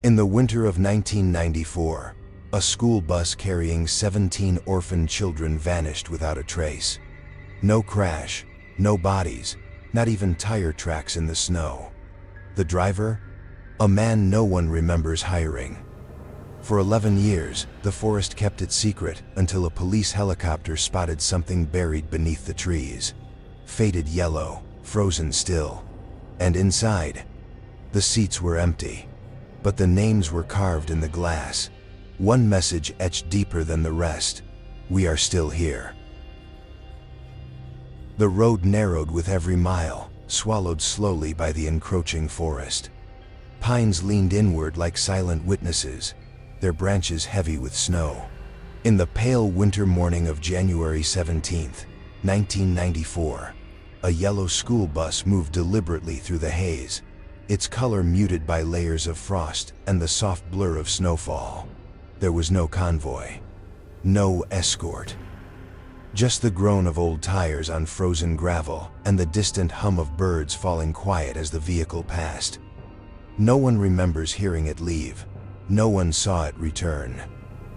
In the winter of 1994, a school bus carrying 17 orphaned children vanished without a trace. No crash, no bodies, not even tire tracks in the snow. The driver? A man no one remembers hiring. For 11 years, the forest kept it secret until a police helicopter spotted something buried beneath the trees. Faded yellow, frozen still. And inside, the seats were empty. But the names were carved in the glass. One message etched deeper than the rest: we are still here. The road narrowed with every mile, swallowed slowly by the encroaching forest. Pines leaned inward like silent witnesses, their branches heavy with snow. In the pale winter morning of January 17, 1994, a yellow school bus moved deliberately through the haze, its color muted by layers of frost and the soft blur of snowfall. There was no convoy, no escort. Just the groan of old tires on frozen gravel and the distant hum of birds falling quiet as the vehicle passed. No one remembers hearing it leave. No one saw it return.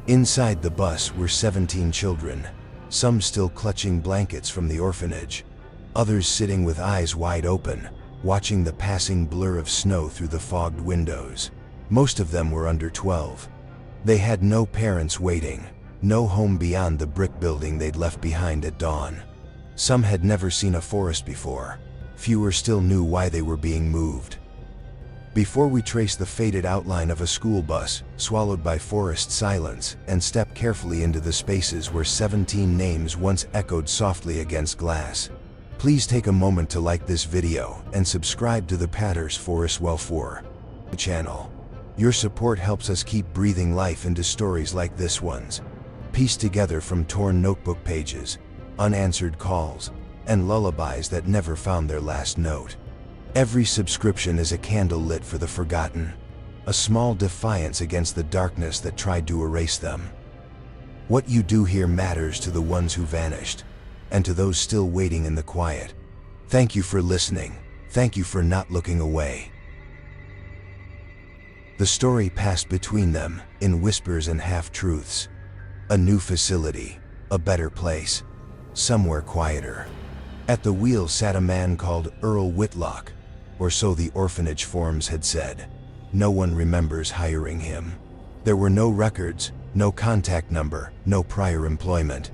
Inside the bus were 17 children, some still clutching blankets from the orphanage, others sitting with eyes wide open, watching the passing blur of snow through the fogged windows. Most of them were under 12. They had no parents waiting, no home beyond the brick building they'd left behind at dawn. Some had never seen a forest before. Fewer still knew why they were being moved. Before we trace the faded outline of a school bus, swallowed by forest silence, and step carefully into the spaces where 17 names once echoed softly against glass, please take a moment to like this video and subscribe to the Patters Forest Welfare channel. Your support helps us keep breathing life into stories like this one's, pieced together from torn notebook pages, unanswered calls, and lullabies that never found their last note. Every subscription is a candle lit for the forgotten, a small defiance against the darkness that tried to erase them. What you do here matters to the ones who vanished, and to those still waiting in the quiet. Thank you for listening. Thank you for not looking away. The story passed between them, in whispers and half-truths. A new facility, a better place, somewhere quieter. At the wheel sat a man called Earl Whitlock, or so the orphanage forms had said. No one remembers hiring him. There were no records, no contact number, no prior employment.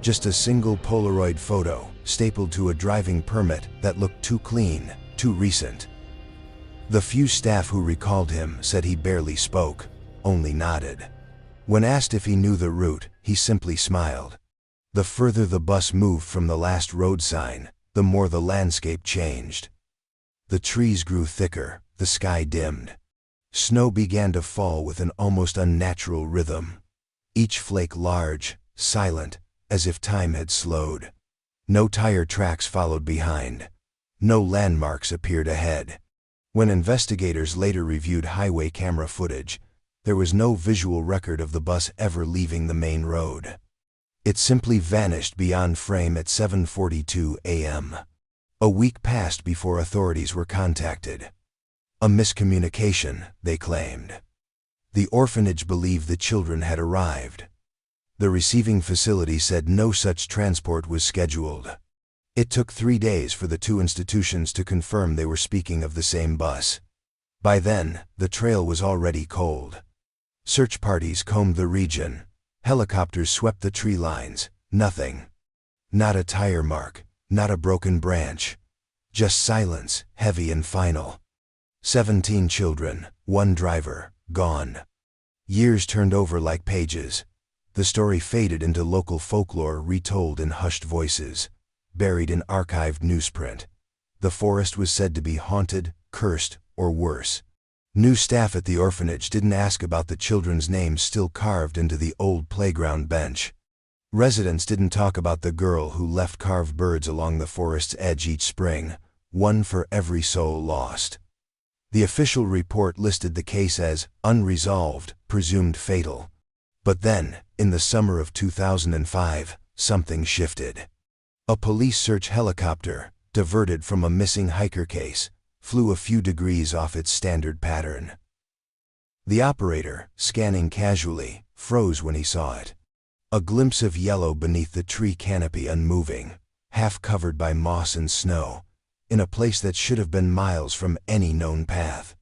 Just a single Polaroid photo, stapled to a driving permit that looked too clean, too recent. The few staff who recalled him said he barely spoke, only nodded. When asked if he knew the route, he simply smiled. The further the bus moved from the last road sign, the more the landscape changed. The trees grew thicker, the sky dimmed. Snow began to fall with an almost unnatural rhythm. Each flake large, silent, as if time had slowed. No tire tracks followed behind. No landmarks appeared ahead. When investigators later reviewed highway camera footage, there was no visual record of the bus ever leaving the main road. It simply vanished beyond frame at 7:42 a.m. A week passed before authorities were contacted. A miscommunication, they claimed. The orphanage believed the children had arrived. The receiving facility said no such transport was scheduled. It took 3 days for the two institutions to confirm they were speaking of the same bus. By then, the trail was already cold. Search parties combed the region. Helicopters swept the tree lines. Nothing. Not a tire mark, not a broken branch. Just silence, heavy and final. 17 children, one driver, gone. Years turned over like pages. The story faded into local folklore retold in hushed voices, buried in archived newsprint. The forest was said to be haunted, cursed, or worse. New staff at the orphanage didn't ask about the children's names still carved into the old playground bench. Residents didn't talk about the girl who left carved birds along the forest's edge each spring, one for every soul lost. The official report listed the case as unresolved, presumed fatal. But then, in the summer of 2005, something shifted. A police search helicopter, diverted from a missing hiker case, flew a few degrees off its standard pattern. The operator, scanning casually, froze when he saw it. A glimpse of yellow beneath the tree canopy unmoving, half covered by moss and snow, in a place that should have been miles from any known path.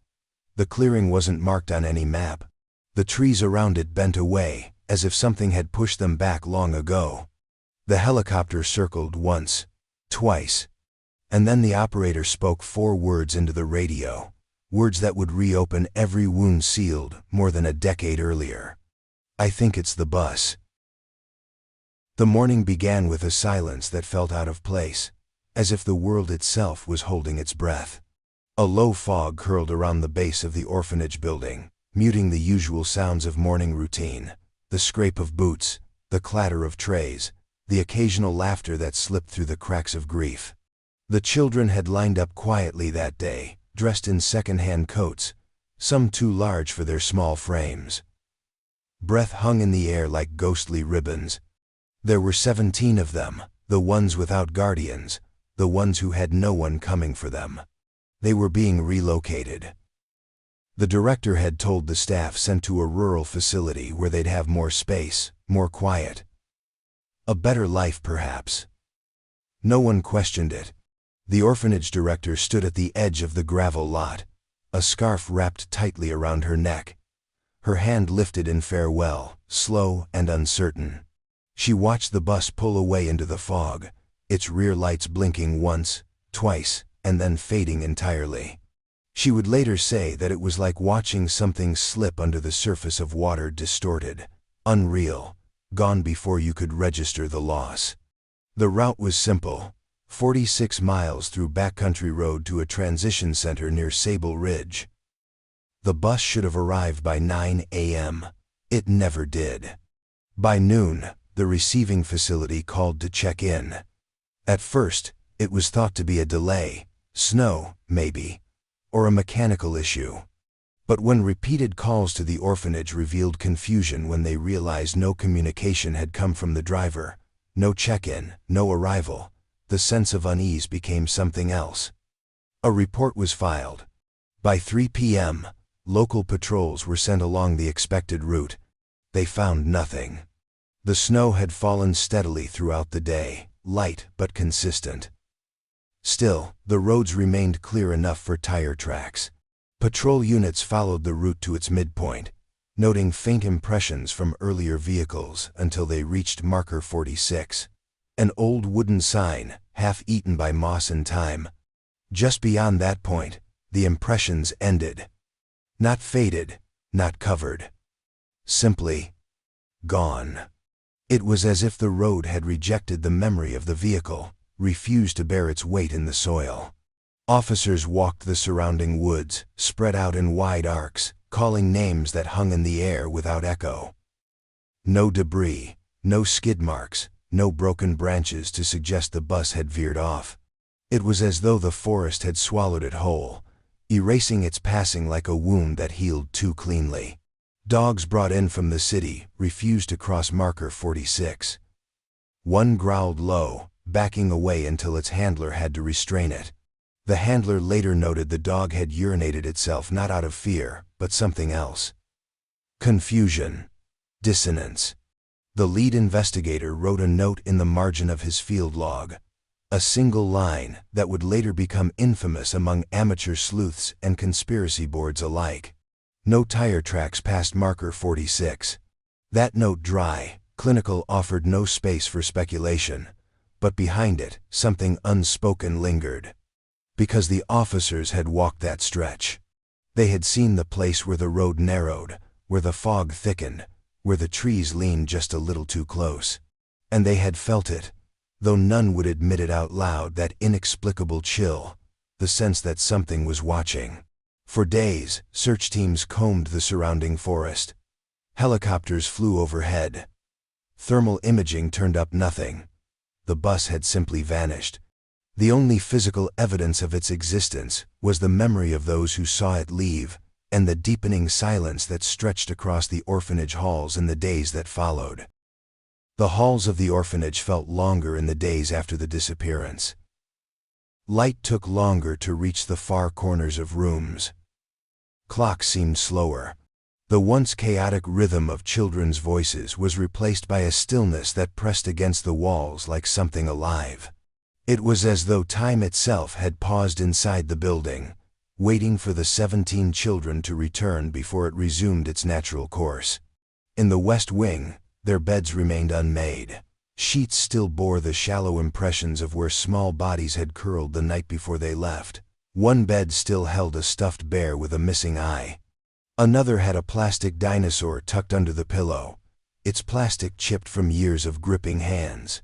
The clearing wasn't marked on any map. The trees around it bent away, as if something had pushed them back long ago. The helicopter circled once, twice, and then the operator spoke 4 words into the radio, words that would reopen every wound sealed more than a decade earlier. "I think it's the bus." The morning began with a silence that felt out of place, as if the world itself was holding its breath. A low fog curled around the base of the orphanage building, muting the usual sounds of morning routine, the scrape of boots, the clatter of trays, the occasional laughter that slipped through the cracks of grief. The children had lined up quietly that day, dressed in second-hand coats, some too large for their small frames. Breath hung in the air like ghostly ribbons. There were 17 of them, the ones without guardians, the ones who had no one coming for them. They were being relocated. The director had told the staff sent to a rural facility where they'd have more space, more quiet. A better life, perhaps. No one questioned it. The orphanage director stood at the edge of the gravel lot, a scarf wrapped tightly around her neck. Her hand lifted in farewell, slow and uncertain. She watched the bus pull away into the fog, its rear lights blinking once, twice, and then fading entirely. She would later say that it was like watching something slip under the surface of water, distorted, unreal, gone before you could register the loss. The route was simple. 46 miles through backcountry road to a transition center near Sable Ridge. The bus should have arrived by 9 a.m. It never did. By noon, the receiving facility called to check in. At first, it was thought to be a delay, snow, maybe, or a mechanical issue. But when repeated calls to the orphanage revealed confusion when they realized no communication had come from the driver, no check-in, no arrival, the sense of unease became something else. A report was filed. By 3 p.m., local patrols were sent along the expected route. They found nothing. The snow had fallen steadily throughout the day, light but consistent. Still, the roads remained clear enough for tire tracks. Patrol units followed the route to its midpoint, noting faint impressions from earlier vehicles until they reached marker 46. An old wooden sign, half eaten by moss and time. Just beyond that point, the impressions ended. Not faded, not covered. Simply gone. It was as if the road had rejected the memory of the vehicle, refused to bear its weight in the soil. Officers walked the surrounding woods, spread out in wide arcs, calling names that hung in the air without echo. No debris, no skid marks, no broken branches to suggest the bus had veered off. It was as though the forest had swallowed it whole, erasing its passing like a wound that healed too cleanly. Dogs brought in from the city refused to cross marker 46. One growled low, backing away until its handler had to restrain it. The handler later noted the dog had urinated itself not out of fear, but something else. Confusion. Dissonance. The lead investigator wrote a note in the margin of his field log, a single line that would later become infamous among amateur sleuths and conspiracy boards alike. No tire tracks past marker 46. That note, dry, clinical, offered no space for speculation, but behind it, something unspoken lingered. Because the officers had walked that stretch. They had seen the place where the road narrowed, where the fog thickened, where the trees leaned just a little too close. And they had felt it, though none would admit it out loud, that inexplicable chill, the sense that something was watching. For days, search teams combed the surrounding forest. Helicopters flew overhead. Thermal imaging turned up nothing. The bus had simply vanished. The only physical evidence of its existence was the memory of those who saw it leave, and the deepening silence that stretched across the orphanage halls in the days that followed. The halls of the orphanage felt longer in the days after the disappearance. Light took longer to reach the far corners of rooms. Clocks seemed slower. The once chaotic rhythm of children's voices was replaced by a stillness that pressed against the walls like something alive. It was as though time itself had paused inside the building, waiting for the 17 children to return before it resumed its natural course. In the West Wing, their beds remained unmade. Sheets still bore the shallow impressions of where small bodies had curled the night before they left. One bed still held a stuffed bear with a missing eye. Another had a plastic dinosaur tucked under the pillow, its plastic chipped from years of gripping hands.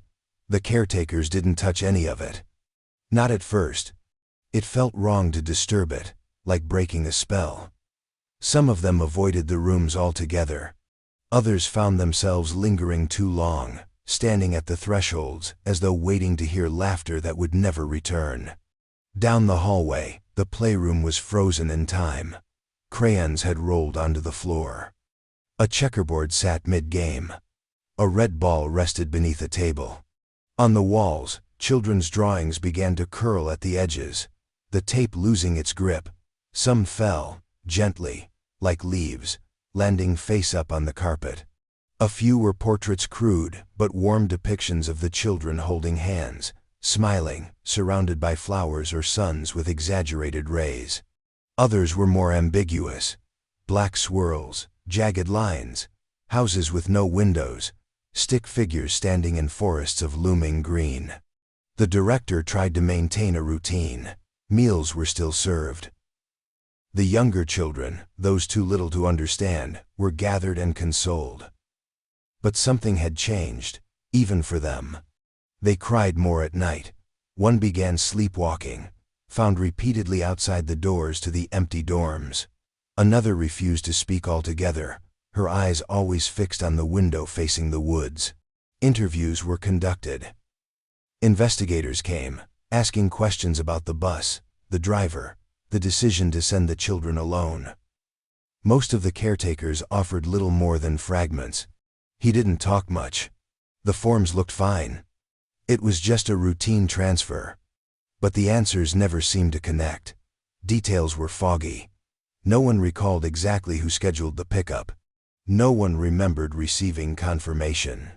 The caretakers didn't touch any of it. Not at first. It felt wrong to disturb it, like breaking a spell. Some of them avoided the rooms altogether. Others found themselves lingering too long, standing at the thresholds as though waiting to hear laughter that would never return. Down the hallway, the playroom was frozen in time. Crayons had rolled onto the floor. A checkerboard sat mid-game. A red ball rested beneath a table. On the walls, children's drawings began to curl at the edges, the tape losing its grip. Some fell, gently, like leaves, landing face up on the carpet. A few were portraits, crude but warm depictions of the children holding hands, smiling, surrounded by flowers or suns with exaggerated rays. Others were more ambiguous. Black swirls, jagged lines, houses with no windows, stick figures standing in forests of looming green. The director tried to maintain a routine. Meals were still served. The younger children, those too little to understand, were gathered and consoled. But something had changed, even for them. They cried more at night. One began sleepwalking, found repeatedly outside the doors to the empty dorms. Another refused to speak altogether, her eyes always fixed on the window facing the woods. Interviews were conducted. Investigators came, asking questions about the bus, the driver, the decision to send the children alone. Most of the caretakers offered little more than fragments. He didn't talk much. The forms looked fine. It was just a routine transfer. But the answers never seemed to connect. Details were foggy. No one recalled exactly who scheduled the pickup. No one remembered receiving confirmation.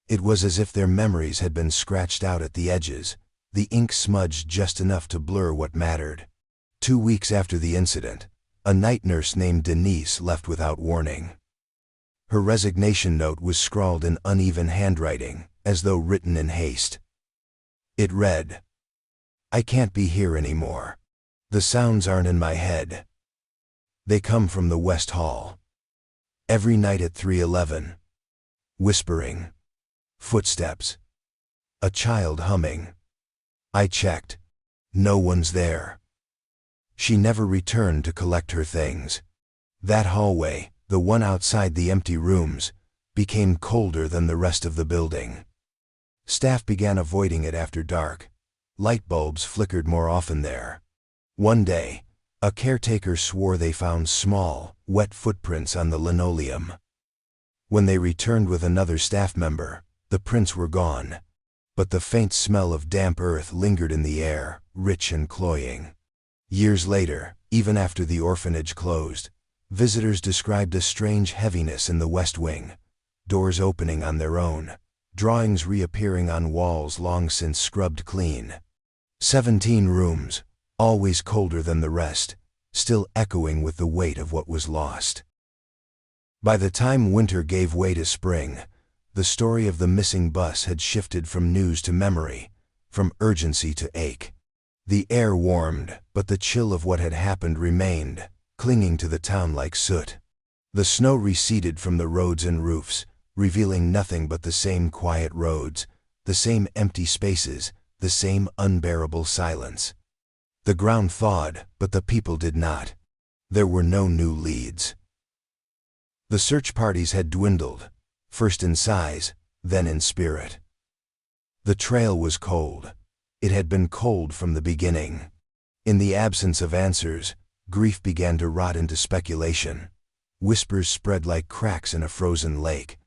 It was as if their memories had been scratched out at the edges, the ink smudged just enough to blur what mattered. 2 weeks after the incident, a night nurse named Denise left without warning. Her resignation note was scrawled in uneven handwriting, as though written in haste. It read, "I can't be here anymore. The sounds aren't in my head. They come from the West Hall. Every night at 3:11. Whispering. Footsteps. A child humming. I checked. No one's there." She never returned to collect her things. That hallway, the one outside the empty rooms, became colder than the rest of the building. Staff began avoiding it after dark. Light bulbs flickered more often there. One day, a caretaker swore they found small, wet footprints on the linoleum. When they returned with another staff member, the prints were gone. But the faint smell of damp earth lingered in the air, rich and cloying. Years later, even after the orphanage closed, visitors described a strange heaviness in the West Wing, doors opening on their own, drawings reappearing on walls long since scrubbed clean. 17 rooms, always colder than the rest, still echoing with the weight of what was lost. By the time winter gave way to spring, the story of the missing bus had shifted from news to memory, from urgency to ache. The air warmed, but the chill of what had happened remained, clinging to the town like soot. The snow receded from the roads and roofs, revealing nothing but the same quiet roads, the same empty spaces, the same unbearable silence. The ground thawed, but the people did not. There were no new leads. The search parties had dwindled, first in size, then in spirit. The trail was cold. It had been cold from the beginning. In the absence of answers, grief began to rot into speculation. Whispers spread like cracks in a frozen lake.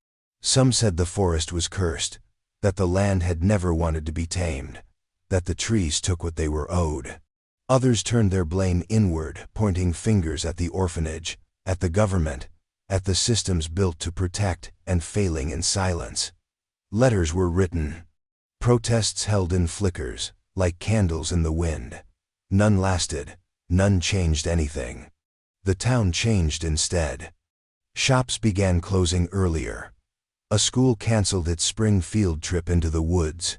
Some said the forest was cursed, that the land had never wanted to be tamed, that the trees took what they were owed. Others turned their blame inward, pointing fingers at the orphanage, at the government, at the systems built to protect and failing in silence. Letters were written. Protests held in flickers, like candles in the wind. None lasted, none changed anything. The town changed instead. Shops began closing earlier. A school canceled its spring field trip into the woods.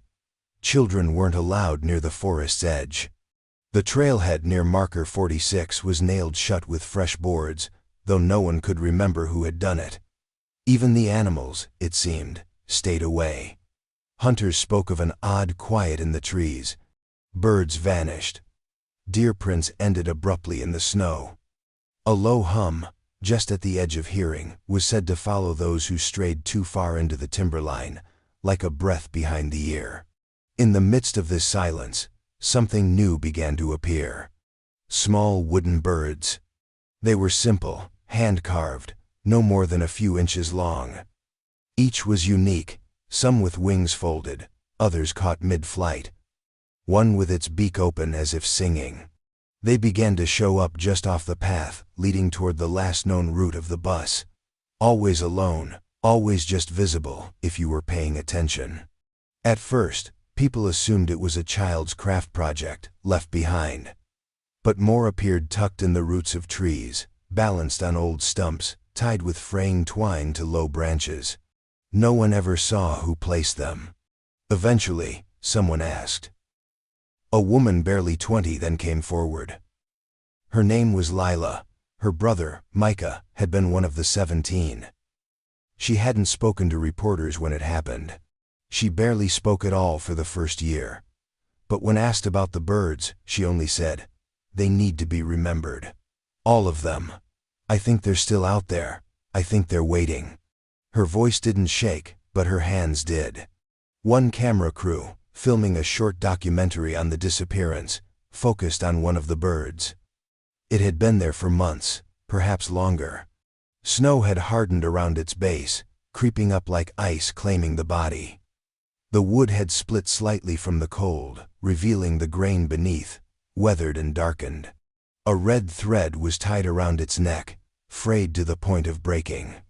Children weren't allowed near the forest's edge. The trailhead near marker 46 was nailed shut with fresh boards, though no one could remember who had done it. Even the animals, it seemed, stayed away. Hunters spoke of an odd quiet in the trees. Birds vanished. Deer prints ended abruptly in the snow. A low hum, just at the edge of hearing, was said to follow those who strayed too far into the timberline, like a breath behind the ear. In the midst of this silence, something new began to appear. Small wooden birds. They were simple, hand-carved, no more than a few inches long. Each was unique, some with wings folded, others caught mid-flight. One with its beak open as if singing. They began to show up just off the path, leading toward the last known route of the bus. Always alone, always just visible, if you were paying attention. At first, people assumed it was a child's craft project, left behind. But more appeared tucked in the roots of trees, balanced on old stumps, tied with fraying twine to low branches. No one ever saw who placed them. Eventually, someone asked. A woman barely 20 then came forward. Her name was Lila. Her brother, Micah, had been one of the 17. She hadn't spoken to reporters when it happened. She barely spoke at all for the first year. But when asked about the birds, she only said, "They need to be remembered. All of them. I think they're still out there. I think they're waiting." Her voice didn't shake, but her hands did. One camera crew, filming a short documentary on the disappearance, focused on one of the birds. It had been there for months, perhaps longer. Snow had hardened around its base, creeping up like ice claiming the body. The wood had split slightly from the cold, revealing the grain beneath, weathered and darkened. A red thread was tied around its neck, frayed to the point of breaking.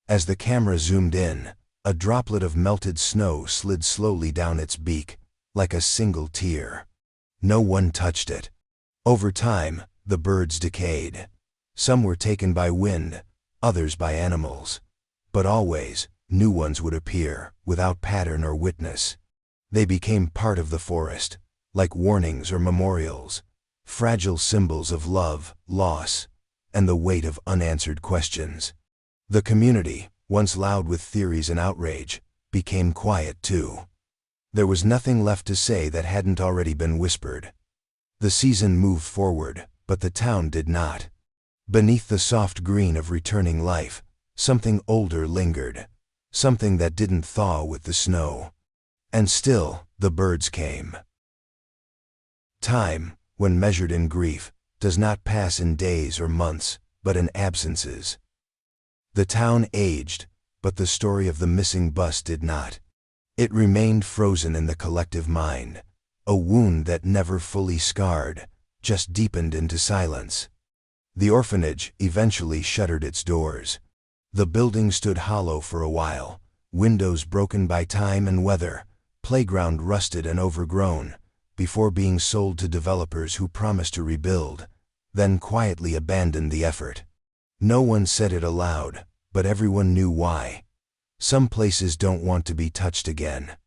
As the camera zoomed in, a droplet of melted snow slid slowly down its beak, like a single tear. No one touched it. Over time, the birds decayed. Some were taken by wind, others by animals. But always, new ones would appear, without pattern or witness. They became part of the forest, like warnings or memorials, fragile symbols of love, loss, and the weight of unanswered questions. The community, once loud with theories and outrage, became quiet too. There was nothing left to say that hadn't already been whispered. The season moved forward, but the town did not. Beneath the soft green of returning life, something older lingered, something that didn't thaw with the snow. And still, the birds came. Time, when measured in grief, does not pass in days or months, but in absences. The town aged, but the story of the missing bus did not. It remained frozen in the collective mind, a wound that never fully scarred, just deepened into silence. The orphanage eventually shuttered its doors. The building stood hollow for a while, windows broken by time and weather, playground rusted and overgrown, before being sold to developers who promised to rebuild, then quietly abandoned the effort. No one said it aloud, but everyone knew why. Some places don't want to be touched again.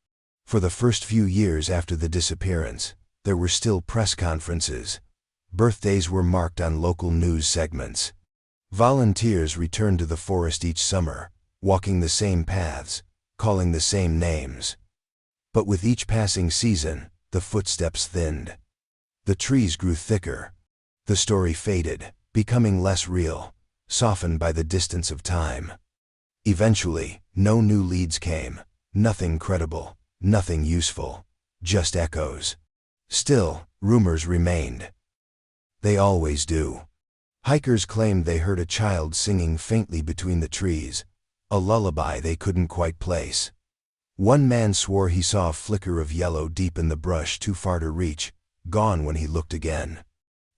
For the first few years after the disappearance, there were still press conferences. Birthdays were marked on local news segments. Volunteers returned to the forest each summer, walking the same paths, calling the same names. But with each passing season, the footsteps thinned. The trees grew thicker. The story faded, becoming less real, softened by the distance of time. Eventually, no new leads came, nothing credible, nothing useful, just echoes. Still, rumors remained. They always do. Hikers claimed they heard a child singing faintly between the trees, a lullaby they couldn't quite place. One man swore he saw a flicker of yellow deep in the brush too far to reach, gone when he looked again.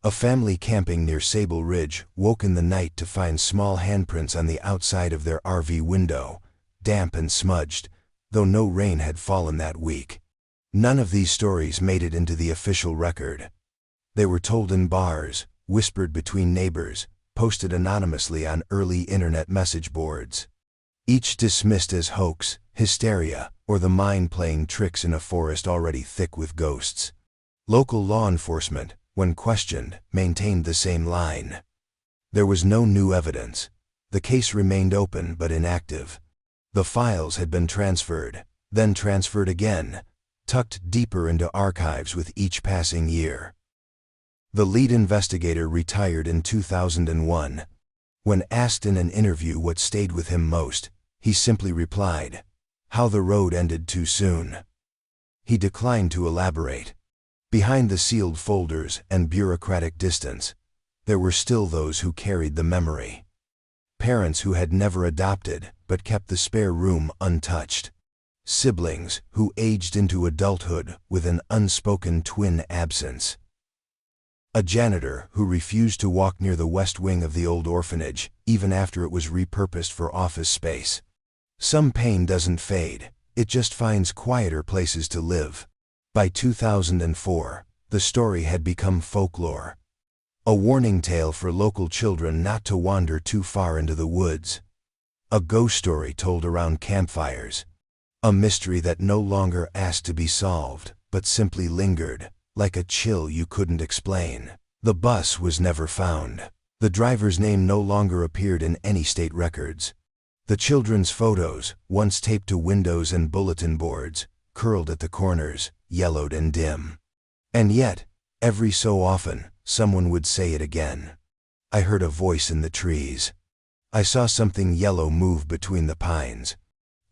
A family camping near Sable Ridge woke in the night to find small handprints on the outside of their RV window, damp and smudged, though no rain had fallen that week. None of these stories made it into the official record. They were told in bars, whispered between neighbors, posted anonymously on early internet message boards. Each dismissed as hoax, hysteria, or the mind playing tricks in a forest already thick with ghosts. Local law enforcement, when questioned, maintained the same line. There was no new evidence. The case remained open but inactive. The files had been transferred, then transferred again, tucked deeper into archives with each passing year. The lead investigator retired in 2001. When asked in an interview what stayed with him most, he simply replied, "How the road ended too soon." He declined to elaborate. Behind the sealed folders and bureaucratic distance, there were still those who carried the memory. Parents who had never adopted but kept the spare room untouched. Siblings who aged into adulthood with an unspoken twin absence. A janitor who refused to walk near the west wing of the old orphanage, even after it was repurposed for office space. Some pain doesn't fade, it just finds quieter places to live. By 2004, the story had become folklore. A warning tale for local children not to wander too far into the woods. A ghost story told around campfires. A mystery that no longer asked to be solved, but simply lingered, like a chill you couldn't explain. The bus was never found. The driver's name no longer appeared in any state records. The children's photos, once taped to windows and bulletin boards, curled at the corners, yellowed and dim. And yet, every so often, someone would say it again. "I heard a voice in the trees. I saw something yellow move between the pines."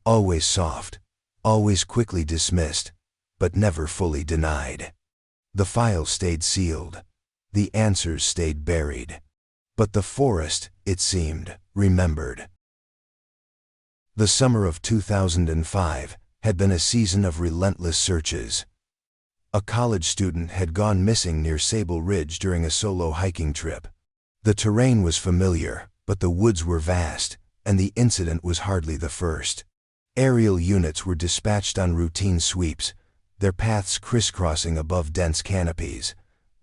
Always soft, always quickly dismissed, but never fully denied. The files stayed sealed. The answers stayed buried. But the forest, it seemed, remembered. The summer of 2005 had been a season of relentless searches. A college student had gone missing near Sable Ridge during a solo hiking trip. The terrain was familiar, but the woods were vast, and the incident was hardly the first. Aerial units were dispatched on routine sweeps, their paths crisscrossing above dense canopies,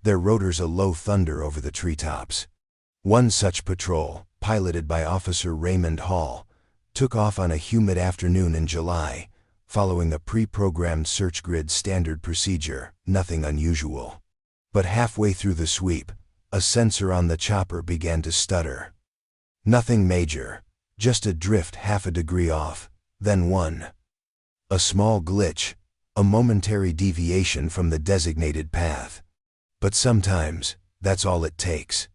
their rotors a low thunder over the treetops. One such patrol, piloted by Officer Raymond Hall, took off on a humid afternoon in July, following a pre-programmed search grid standard procedure, nothing unusual. But halfway through the sweep, a sensor on the chopper began to stutter. Nothing major, just a drift half a degree off, then one. A small glitch, a momentary deviation from the designated path. But sometimes, that's all it takes.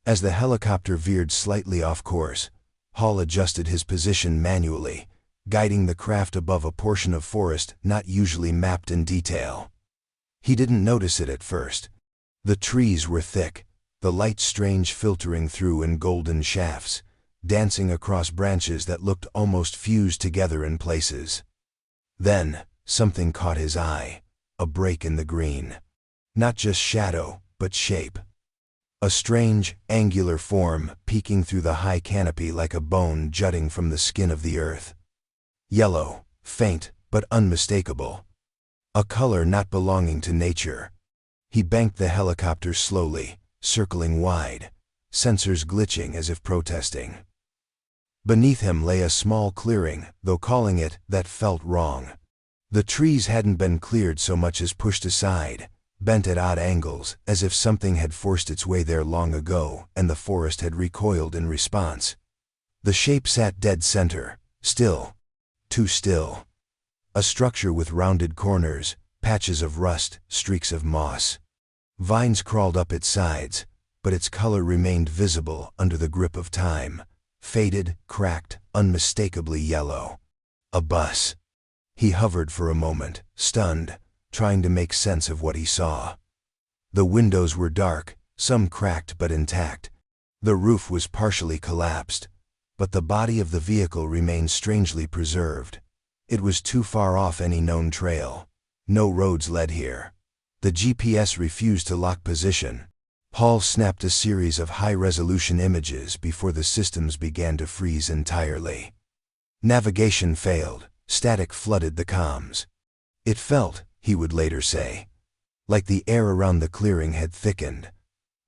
As the helicopter veered slightly off course, Hall adjusted his position manually, guiding the craft above a portion of forest not usually mapped in detail. He didn't notice it at first. The trees were thick, the light strange filtering through in golden shafts, dancing across branches that looked almost fused together in places. Then, something caught his eye, a break in the green. Not just shadow, but shape. A strange, angular form peeking through the high canopy like a bone jutting from the skin of the earth. Yellow, faint, but unmistakable. A color not belonging to nature. He banked the helicopter slowly, circling wide, sensors glitching as if protesting. Beneath him lay a small clearing, though calling it that felt wrong. The trees hadn't been cleared so much as pushed aside, bent at odd angles, as if something had forced its way there long ago and the forest had recoiled in response. The shape sat dead center, still. Too still. A structure with rounded corners, patches of rust, streaks of moss. Vines crawled up its sides, but its color remained visible under the grip of time. Faded, cracked, unmistakably yellow. A bus. He hovered for a moment, stunned, trying to make sense of what he saw. The windows were dark, some cracked but intact. The roof was partially collapsed, but the body of the vehicle remained strangely preserved. It was too far off any known trail. No roads led here. The GPS refused to lock position. Hall snapped a series of high-resolution images before the systems began to freeze entirely. Navigation failed, static flooded the comms. It felt, he would later say, like the air around the clearing had thickened,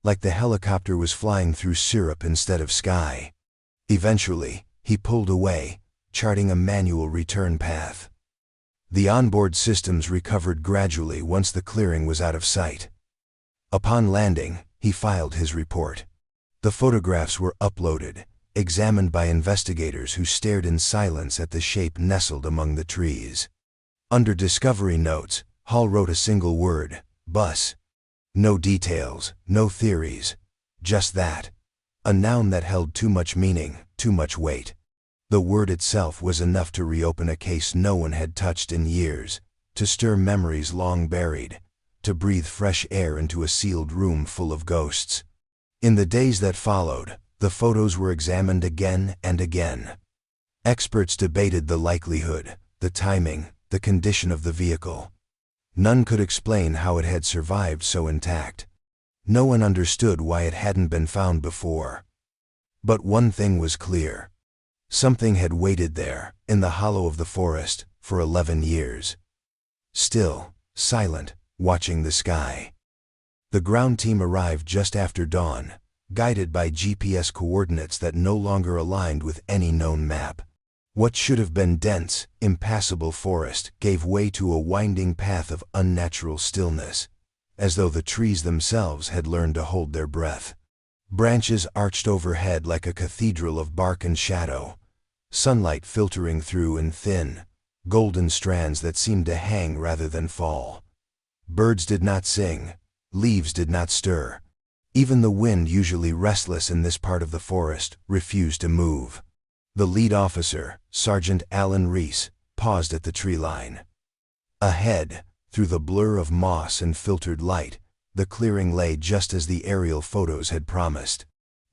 like the helicopter was flying through syrup instead of sky. Eventually, he pulled away, charting a manual return path. The onboard systems recovered gradually once the clearing was out of sight. Upon landing, he filed his report. The photographs were uploaded, examined by investigators who stared in silence at the shape nestled among the trees. Under Discovery Notes, Hall wrote a single word: bus. No details, no theories, just that. A noun that held too much meaning, too much weight. The word itself was enough to reopen a case no one had touched in years, to stir memories long buried, to breathe fresh air into a sealed room full of ghosts. In the days that followed, the photos were examined again and again. Experts debated the likelihood, the timing, the condition of the vehicle. None could explain how it had survived so intact. No one understood why it hadn't been found before. But one thing was clear. Something had waited there, in the hollow of the forest, for 11 years. Still, silent, watching the sky. The ground team arrived just after dawn, guided by GPS coordinates that no longer aligned with any known map. What should have been dense, impassable forest gave way to a winding path of unnatural stillness, as though the trees themselves had learned to hold their breath. Branches arched overhead like a cathedral of bark and shadow, sunlight filtering through in thin, golden strands that seemed to hang rather than fall. Birds did not sing, leaves did not stir. Even the wind, usually restless in this part of the forest, refused to move. The lead officer, Sergeant Alan Reese, paused at the tree line. Ahead, through the blur of moss and filtered light, the clearing lay just as the aerial photos had promised.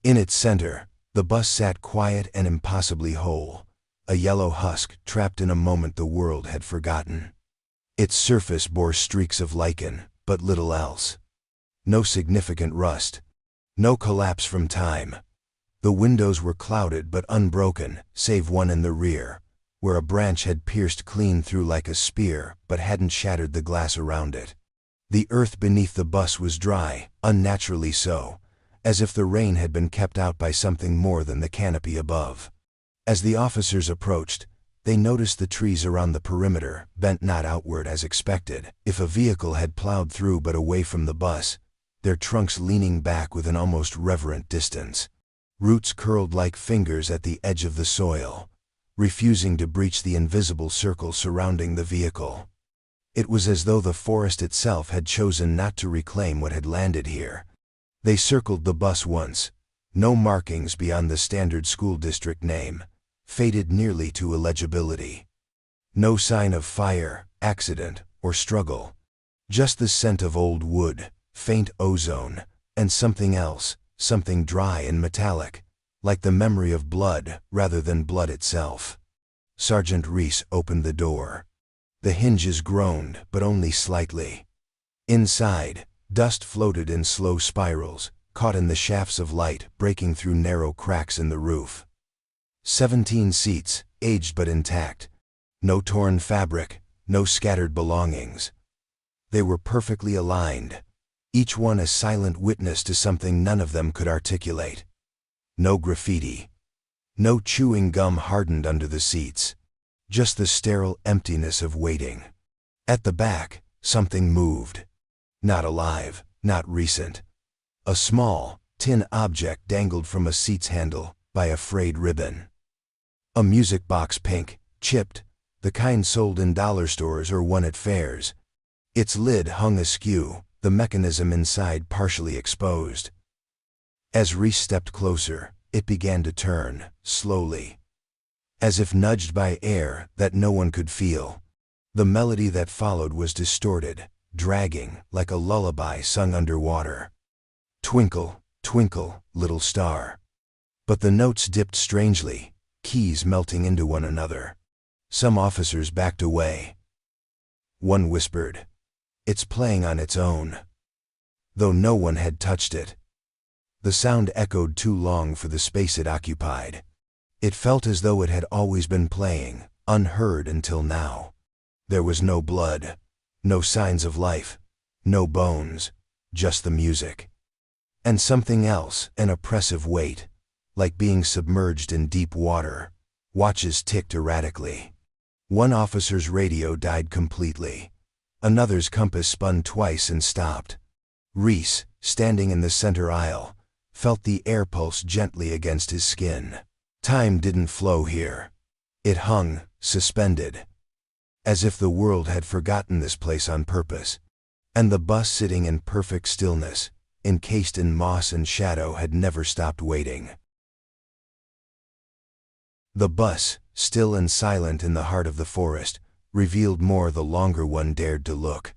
In its center, the bus sat quiet and impossibly whole, a yellow husk trapped in a moment the world had forgotten. Its surface bore streaks of lichen, but little else. No significant rust. No collapse from time. The windows were clouded but unbroken, save one in the rear, where a branch had pierced clean through like a spear but hadn't shattered the glass around it. The earth beneath the bus was dry, unnaturally so, as if the rain had been kept out by something more than the canopy above. As the officers approached, they noticed the trees around the perimeter, bent not outward as expected. If a vehicle had plowed through but away from the bus, their trunks leaning back with an almost reverent distance. Roots curled like fingers at the edge of the soil, refusing to breach the invisible circle surrounding the vehicle. It was as though the forest itself had chosen not to reclaim what had landed here. They circled the bus once, no markings beyond the standard school district name, faded nearly to illegibility. No sign of fire, accident, or struggle. Just the scent of old wood, faint ozone, and something else, something dry and metallic, like the memory of blood rather than blood itself. Sergeant Reese opened the door. The hinges groaned, but only slightly. Inside, dust floated in slow spirals, caught in the shafts of light breaking through narrow cracks in the roof. 17 seats, aged but intact. No torn fabric, no scattered belongings. They were perfectly aligned, each one a silent witness to something none of them could articulate. No graffiti. No chewing gum hardened under the seats. Just the sterile emptiness of waiting. At the back, something moved. Not alive, not recent. A small, tin object dangled from a seat's handle by a frayed ribbon. A music box, pink, chipped, the kind sold in dollar stores or won at fairs. Its lid hung askew, the mechanism inside partially exposed. As Reese stepped closer, it began to turn, slowly. As if nudged by air that no one could feel. The melody that followed was distorted, dragging, like a lullaby sung underwater. Twinkle, twinkle, little star. But the notes dipped strangely, keys melting into one another. Some officers backed away. One whispered, "It's playing on its own." Though no one had touched it, The sound echoed too long for the space it occupied. It felt as though it had always been playing, unheard until now. There was no blood, no signs of life, no bones, just the music. And something else, an oppressive weight, like being submerged in deep water. Watches ticked erratically. One officer's radio died completely. Another's compass spun twice and stopped. Reese, standing in the center aisle, felt the air pulse gently against his skin. Time didn't flow here. It hung, suspended, as if the world had forgotten this place on purpose. And the bus, sitting in perfect stillness, encased in moss and shadow, had never stopped waiting. The bus, still and silent in the heart of the forest, revealed more the longer one dared to look.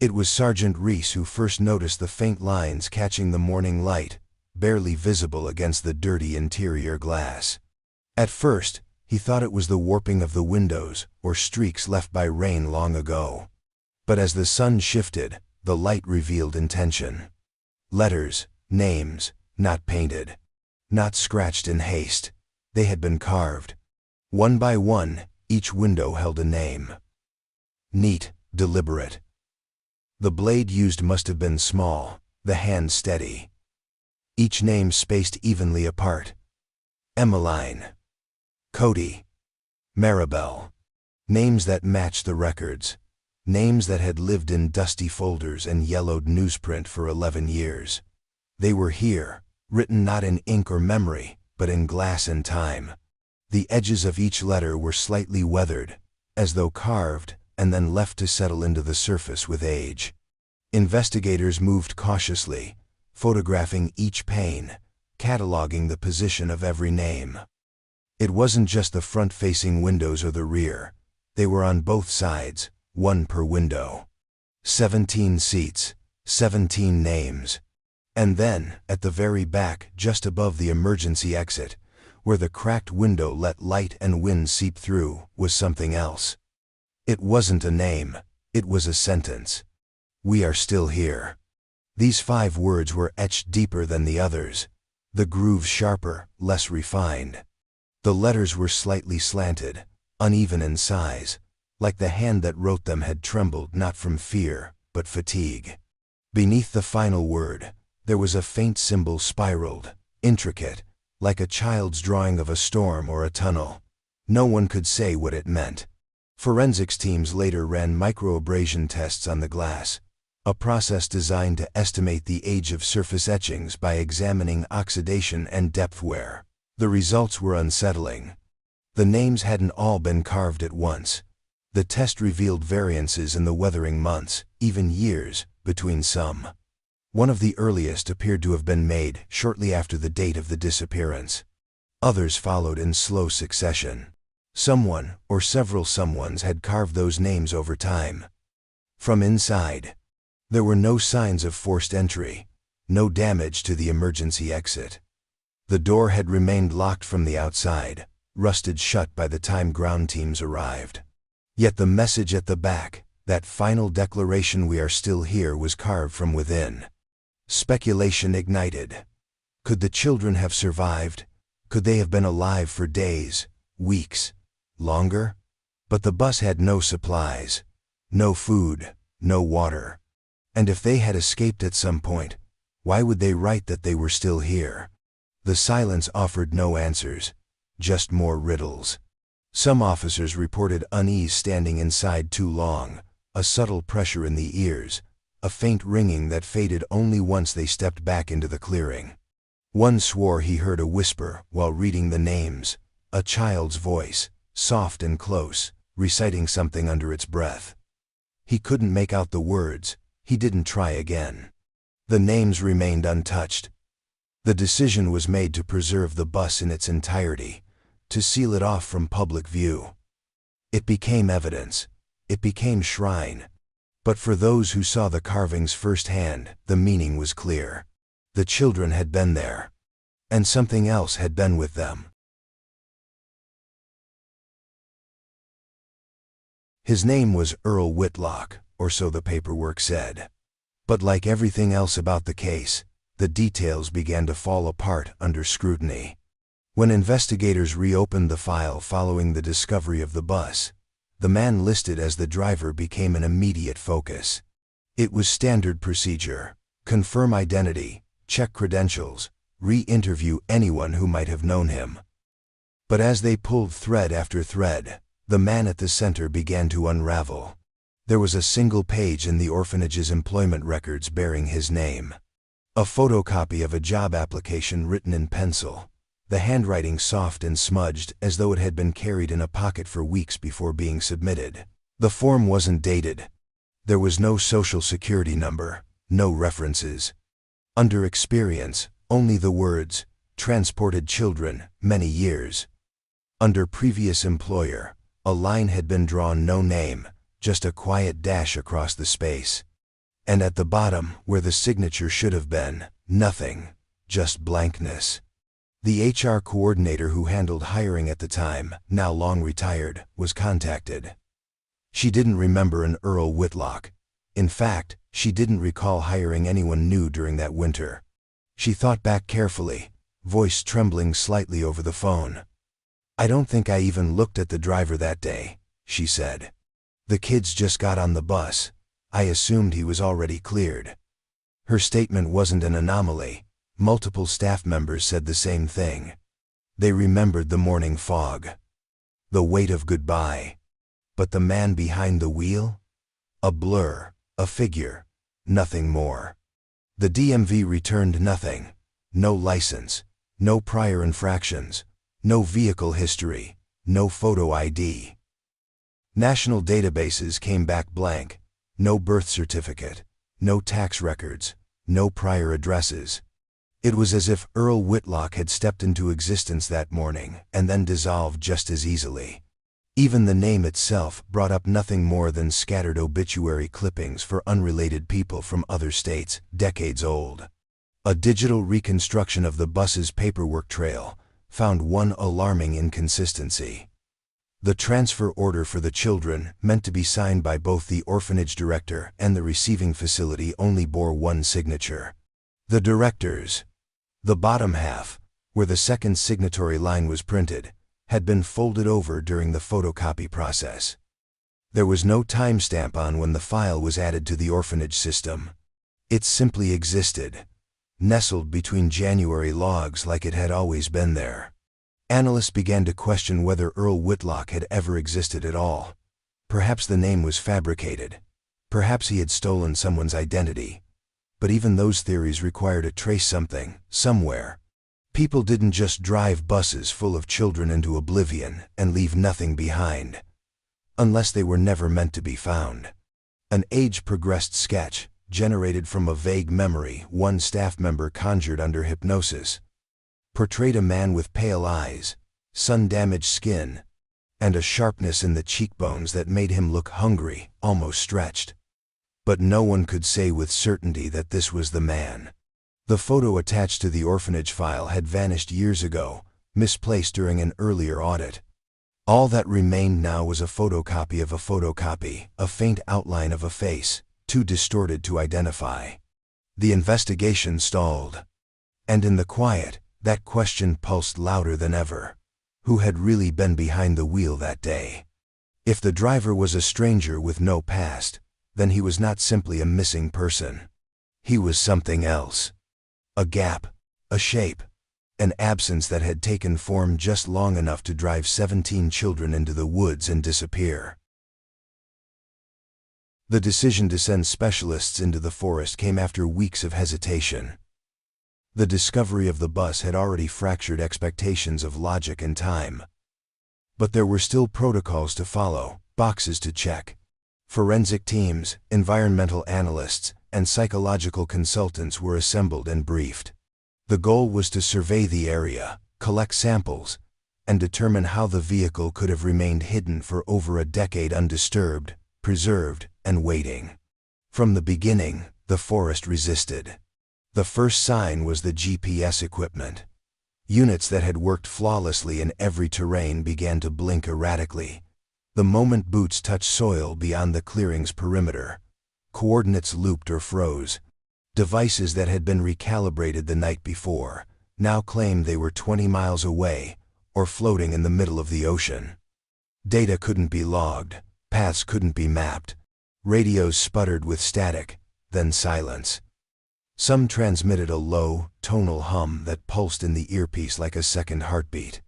It was Sergeant Reese who first noticed the faint lines catching the morning light, barely visible against the dirty interior glass. At first, he thought it was the warping of the windows or streaks left by rain long ago. But as the sun shifted, the light revealed intention. Letters, names, not painted, not scratched in haste. They had been carved. One by one, each window held a name. Neat, deliberate. The blade used must have been small, the hand steady. Each name spaced evenly apart. Emmeline, Cody, Maribel. Names that matched the records. Names that had lived in dusty folders and yellowed newsprint for 11 years. They were here, written not in ink or memory, but in glass and time. The edges of each letter were slightly weathered, as though carved and then left to settle into the surface with age. Investigators moved cautiously, photographing each pane, cataloging the position of every name. It wasn't just the front-facing windows or the rear. They were on both sides, one per window. 17 seats, 17 names. And then, at the very back, just above the emergency exit, where the cracked window let light and wind seep through, was something else. It wasn't a name, it was a sentence. We are still here. These 5 words were etched deeper than the others, the grooves sharper, less refined. The letters were slightly slanted, uneven in size, like the hand that wrote them had trembled not from fear, but fatigue. Beneath the final word, there was a faint symbol, spiraled, intricate, like a child's drawing of a storm or a tunnel. No one could say what it meant. Forensics teams later ran microabrasion tests on the glass, a process designed to estimate the age of surface etchings by examining oxidation and depth wear. The results were unsettling. The names hadn't all been carved at once. The test revealed variances in the weathering months, even years, between some. One of the earliest appeared to have been made shortly after the date of the disappearance. Others followed in slow succession. Someone, or several someones, had carved those names over time. From inside, there were no signs of forced entry, no damage to the emergency exit. The door had remained locked from the outside, rusted shut by the time ground teams arrived. Yet the message at the back, that final declaration, "We are still here," was carved from within. Speculation ignited. Could the children have survived? Could they have been alive for days, weeks, longer? But the bus had no supplies, no food, no water. And if they had escaped at some point, why would they write that they were still here? The silence offered no answers, just more riddles. Some officers reported unease standing inside too long, a subtle pressure in the ears, a faint ringing that faded only once they stepped back into the clearing. One swore he heard a whisper while reading the names, a child's voice, soft and close, reciting something under its breath. He couldn't make out the words. He didn't try again. The names remained untouched. The decision was made to preserve the bus in its entirety, to seal it off from public view. It became evidence. It became shrine. But for those who saw the carvings firsthand, the meaning was clear. The children had been there. And something else had been with them. His name was Earl Whitlock, or so the paperwork said. But like everything else about the case, the details began to fall apart under scrutiny. When investigators reopened the file following the discovery of the bus, the man listed as the driver became an immediate focus. It was standard procedure: confirm identity, check credentials, re-interview anyone who might have known him. But as they pulled thread after thread, the man at the center began to unravel. There was a single page in the orphanage's employment records bearing his name. A photocopy of a job application written in pencil, the handwriting soft and smudged as though it had been carried in a pocket for weeks before being submitted. The form wasn't dated. There was no social security number, no references. Under experience, only the words, transported children, many years. Under previous employer, a line had been drawn, no name, just a quiet dash across the space. And at the bottom, where the signature should have been, nothing, just blankness. The HR coordinator who handled hiring at the time, now long retired, was contacted. She didn't remember an Earl Whitlock. In fact, she didn't recall hiring anyone new during that winter. She thought back carefully, voice trembling slightly over the phone. "I don't think I even looked at the driver that day," she said. "The kids just got on the bus. I assumed he was already cleared." Her statement wasn't an anomaly. Multiple staff members said the same thing. They remembered the morning fog, the weight of goodbye. But the man behind the wheel? A blur, a figure, nothing more. The DMV returned nothing. No license, no prior infractions, no vehicle history, no photo ID. National databases came back blank. No birth certificate, no tax records, no prior addresses. It was as if Earl Whitlock had stepped into existence that morning and then dissolved just as easily. Even the name itself brought up nothing more than scattered obituary clippings for unrelated people from other states, decades old. A digital reconstruction of the bus's paperwork trail found one alarming inconsistency. The transfer order for the children, meant to be signed by both the orphanage director and the receiving facility, only bore one signature. The director's. The bottom half, where the second signatory line was printed, had been folded over during the photocopy process. There was no timestamp on when the file was added to the orphanage system. It simply existed, nestled between January logs like it had always been there. Analysts began to question whether Earl Whitlock had ever existed at all. Perhaps the name was fabricated. Perhaps he had stolen someone's identity. But even those theories required to trace something, somewhere. People didn't just drive buses full of children into oblivion and leave nothing behind. Unless they were never meant to be found. An age-progressed sketch, generated from a vague memory one staff member conjured under hypnosis, portrayed a man with pale eyes, sun-damaged skin, and a sharpness in the cheekbones that made him look hungry, almost stretched. But no one could say with certainty that this was the man. The photo attached to the orphanage file had vanished years ago, misplaced during an earlier audit. All that remained now was a photocopy of a photocopy, a faint outline of a face, too distorted to identify. The investigation stalled. And in the quiet, that question pulsed louder than ever. Who had really been behind the wheel that day? If the driver was a stranger with no past, then he was not simply a missing person. He was something else. A gap, a shape, an absence that had taken form just long enough to drive 17 children into the woods and disappear. The decision to send specialists into the forest came after weeks of hesitation. The discovery of the bus had already fractured expectations of logic and time. But there were still protocols to follow, boxes to check. Forensic teams, environmental analysts, and psychological consultants were assembled and briefed. The goal was to survey the area, collect samples, and determine how the vehicle could have remained hidden for over a decade undisturbed, preserved, and waiting. From the beginning, the forest resisted. The first sign was the GPS equipment. Units that had worked flawlessly in every terrain began to blink erratically. The moment boots touched soil beyond the clearing's perimeter, coordinates looped or froze. Devices that had been recalibrated the night before now claimed they were 20 miles away or floating in the middle of the ocean. Data couldn't be logged, paths couldn't be mapped, radios sputtered with static, then silence. Some transmitted a low, tonal hum that pulsed in the earpiece like a second heartbeat.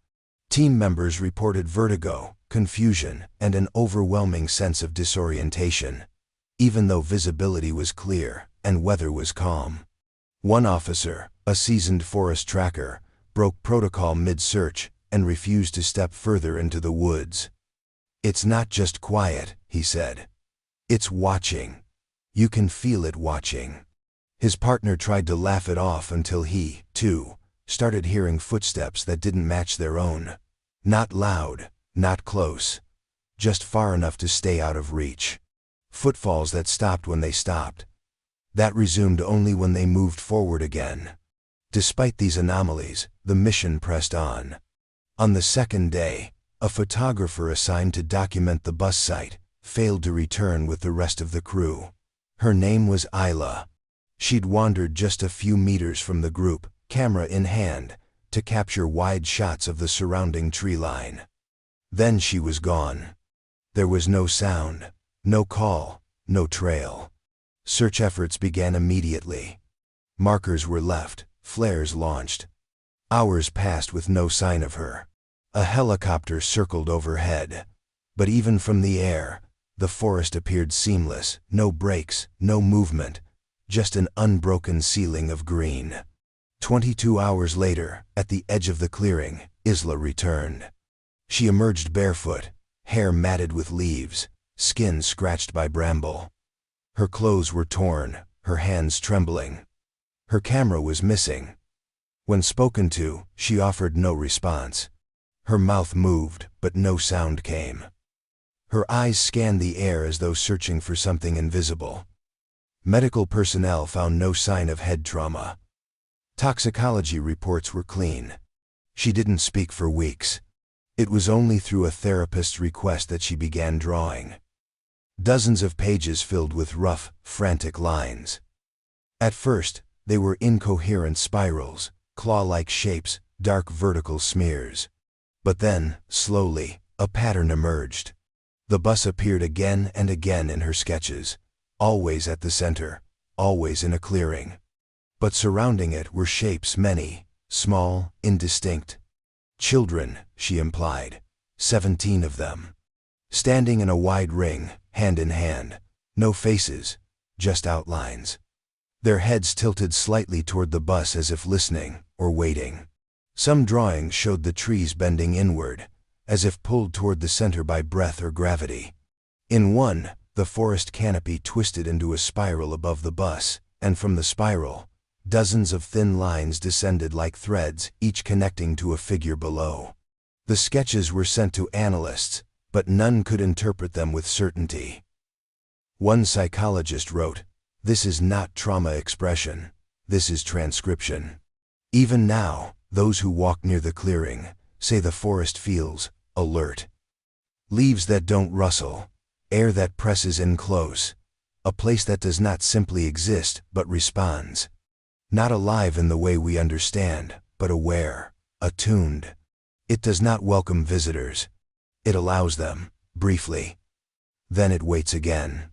Team members reported vertigo, confusion, and an overwhelming sense of disorientation, even though visibility was clear and weather was calm. One officer, a seasoned forest tracker, broke protocol mid-search and refused to step further into the woods. "It's not just quiet," he said. "It's watching. You can feel it watching." His partner tried to laugh it off until he, too, started hearing footsteps that didn't match their own. Not loud, not close, just far enough to stay out of reach. Footfalls that stopped when they stopped, that resumed only when they moved forward again. Despite these anomalies, the mission pressed on. On the second day, a photographer assigned to document the bus site failed to return with the rest of the crew. Her name was Isla. She'd wandered just a few meters from the group, camera in hand, to capture wide shots of the surrounding tree line. Then she was gone. There was no sound, no call, no trail. Search efforts began immediately. Markers were left, flares launched. Hours passed with no sign of her. A helicopter circled overhead. But even from the air, the forest appeared seamless, no breaks, no movement, just an unbroken ceiling of green. 22 hours later, at the edge of the clearing, Isla returned. She emerged barefoot, hair matted with leaves, skin scratched by bramble. Her clothes were torn, her hands trembling. Her camera was missing. When spoken to, she offered no response. Her mouth moved, but no sound came. Her eyes scanned the air as though searching for something invisible. Medical personnel found no sign of head trauma. Toxicology reports were clean. She didn't speak for weeks. It was only through a therapist's request that she began drawing. Dozens of pages filled with rough, frantic lines. At first, they were incoherent spirals, claw-like shapes, dark vertical smears. But then, slowly, a pattern emerged. The bus appeared again and again in her sketches, always at the center, always in a clearing. But surrounding it were shapes many, small, indistinct. Children, she implied, 17 of them. Standing in a wide ring, hand in hand, no faces, just outlines. Their heads tilted slightly toward the bus as if listening or waiting. Some drawings showed the trees bending inward, as if pulled toward the center by breath or gravity. In one, the forest canopy twisted into a spiral above the bus, and from the spiral, dozens of thin lines descended like threads, each connecting to a figure below. The sketches were sent to analysts, but none could interpret them with certainty. One psychologist wrote, "This is not trauma expression, this is transcription." Even now, those who walk near the clearing say the forest feels alert. Leaves that don't rustle, air that presses in close, a place that does not simply exist but responds. Not alive in the way we understand, but aware, attuned. It does not welcome visitors. It allows them, briefly. Then it waits again.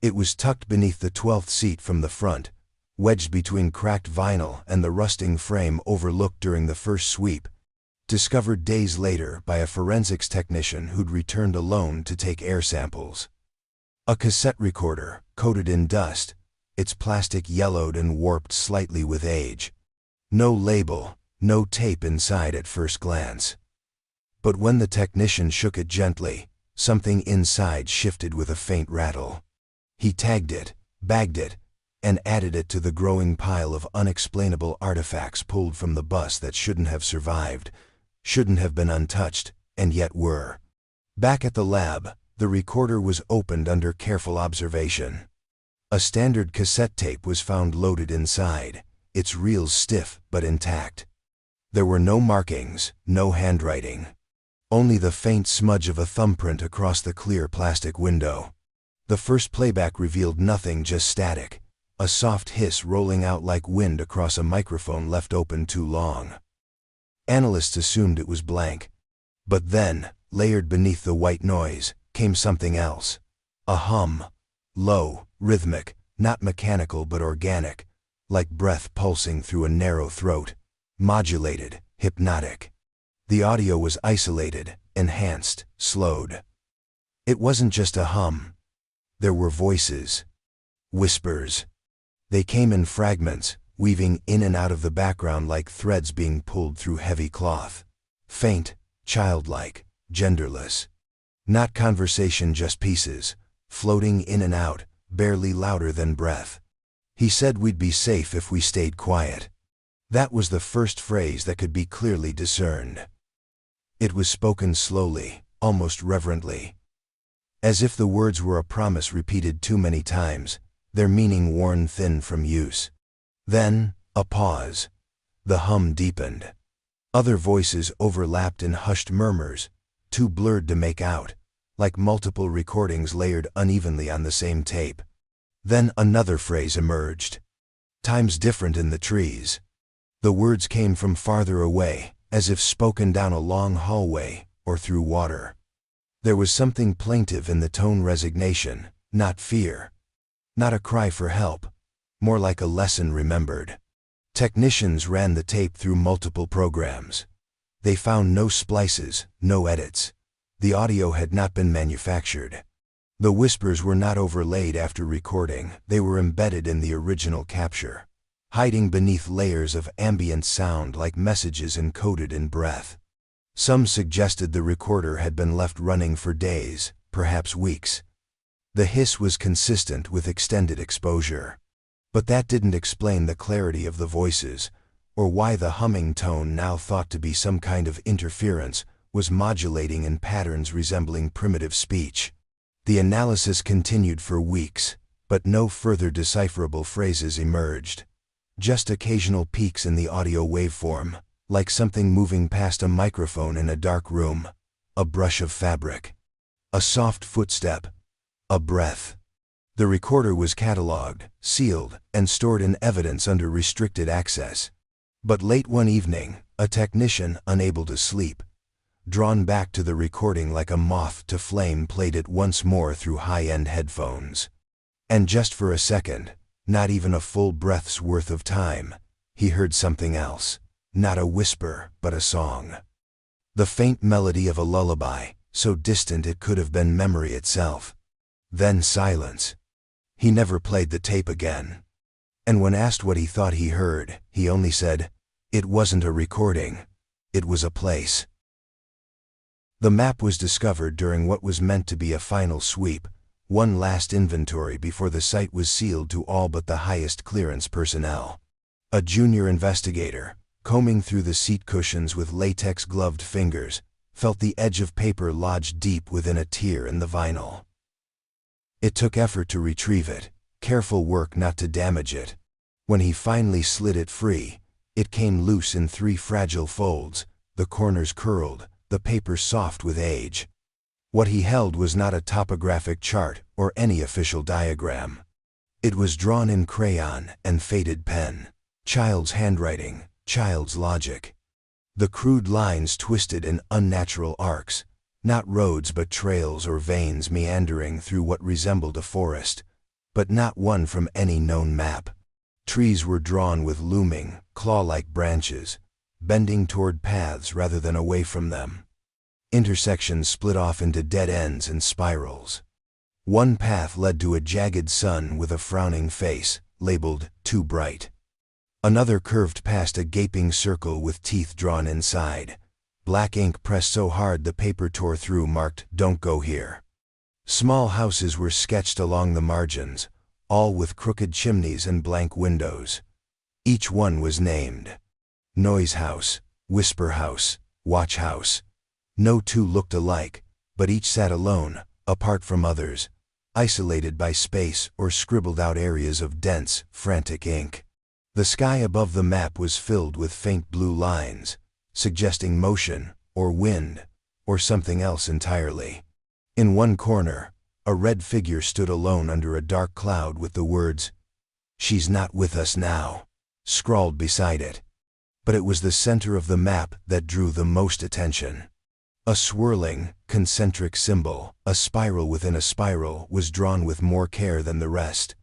It was tucked beneath the 12th seat from the front, wedged between cracked vinyl and the rusting frame overlooked during the first sweep, discovered days later by a forensics technician who'd returned alone to take air samples. A cassette recorder, coated in dust, its plastic yellowed and warped slightly with age. No label, no tape inside at first glance. But when the technician shook it gently, something inside shifted with a faint rattle. He tagged it, bagged it, and added it to the growing pile of unexplainable artifacts pulled from the bus that shouldn't have survived, shouldn't have been untouched, and yet were. Back at the lab, the recorder was opened under careful observation. A standard cassette tape was found loaded inside, its reels stiff but intact. There were no markings, no handwriting. Only the faint smudge of a thumbprint across the clear plastic window. The first playback revealed nothing, just static, a soft hiss rolling out like wind across a microphone left open too long. Analysts assumed it was blank. But then, layered beneath the white noise, came something else. A hum. Low, rhythmic, not mechanical but organic, like breath pulsing through a narrow throat. Modulated, hypnotic. The audio was isolated, enhanced, slowed. It wasn't just a hum. There were voices. Whispers. They came in fragments, weaving in and out of the background like threads being pulled through heavy cloth. Faint, childlike, genderless. Not conversation, just pieces, floating in and out, barely louder than breath. He said we'd be safe if we stayed quiet. That was the first phrase that could be clearly discerned. It was spoken slowly, almost reverently. As if the words were a promise repeated too many times, their meaning worn thin from use. Then, a pause. The hum deepened. Other voices overlapped in hushed murmurs, too blurred to make out, like multiple recordings layered unevenly on the same tape. Then another phrase emerged. Time's different in the trees. The words came from farther away, as if spoken down a long hallway, or through water. There was something plaintive in the tone, resignation, not fear. Not a cry for help, more like a lesson remembered. Technicians ran the tape through multiple programs. They found no splices, no edits. The audio had not been manufactured. The whispers were not overlaid after recording, they were embedded in the original capture, hiding beneath layers of ambient sound like messages encoded in breath. Some suggested the recorder had been left running for days, perhaps weeks. The hiss was consistent with extended exposure. But that didn't explain the clarity of the voices, or why the humming tone, now thought to be some kind of interference, was modulating in patterns resembling primitive speech. The analysis continued for weeks, but no further decipherable phrases emerged. Just occasional peaks in the audio waveform, like something moving past a microphone in a dark room. A brush of fabric. A soft footstep. A breath. The recorder was catalogued, sealed, and stored in evidence under restricted access. But late one evening, a technician, unable to sleep, drawn back to the recording like a moth to flame, played it once more through high-end headphones. And just for a second, not even a full breath's worth of time, he heard something else. Not a whisper, but a song. The faint melody of a lullaby, so distant it could have been memory itself. Then silence. He never played the tape again. And when asked what he thought he heard, he only said, "It wasn't a recording. It was a place." The map was discovered during what was meant to be a final sweep, one last inventory before the site was sealed to all but the highest clearance personnel. A junior investigator, combing through the seat cushions with latex-gloved fingers, felt the edge of paper lodge deep within a tear in the vinyl. It took effort to retrieve it, careful work not to damage it. When he finally slid it free, it came loose in 3 fragile folds, the corners curled, the paper soft with age. What he held was not a topographic chart or any official diagram. It was drawn in crayon and faded pen. Child's handwriting, child's logic. The crude lines twisted in unnatural arcs, not roads but trails or veins meandering through what resembled a forest, but not one from any known map. Trees were drawn with looming, claw-like branches, bending toward paths rather than away from them. Intersections split off into dead ends and spirals. One path led to a jagged sun with a frowning face, labeled "too bright." Another curved past a gaping circle with teeth drawn inside. Black ink pressed so hard the paper tore through, marked "Don't go here." Small houses were sketched along the margins, all with crooked chimneys and blank windows. Each one was named. Noise house, whisper house, watch house. No two looked alike, but each sat alone, apart from others, isolated by space or scribbled out areas of dense, frantic ink. The sky above the map was filled with faint blue lines, suggesting motion, or wind, or something else entirely. In one corner, a red figure stood alone under a dark cloud with the words, "She's not with us now," scrawled beside it. But it was the center of the map that drew the most attention. A swirling, concentric symbol, a spiral within a spiral, was drawn with more care than the rest,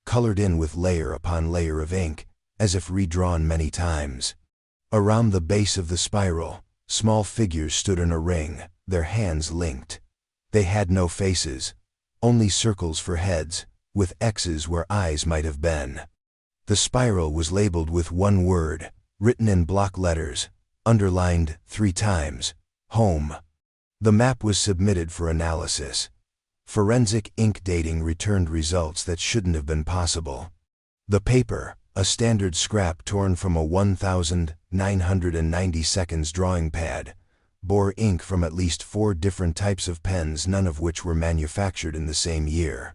colored in with layer upon layer of ink, as if redrawn many times. Around the base of the spiral, small figures stood in a ring, their hands linked. They had no faces, only circles for heads, with X's where eyes might have been. The spiral was labeled with one word, written in block letters, underlined 3 times, home. The map was submitted for analysis. Forensic ink dating returned results that shouldn't have been possible. The paper, a standard scrap torn from a 1990 drawing pad, bore ink from at least 4 different types of pens, none of which were manufactured in the same year.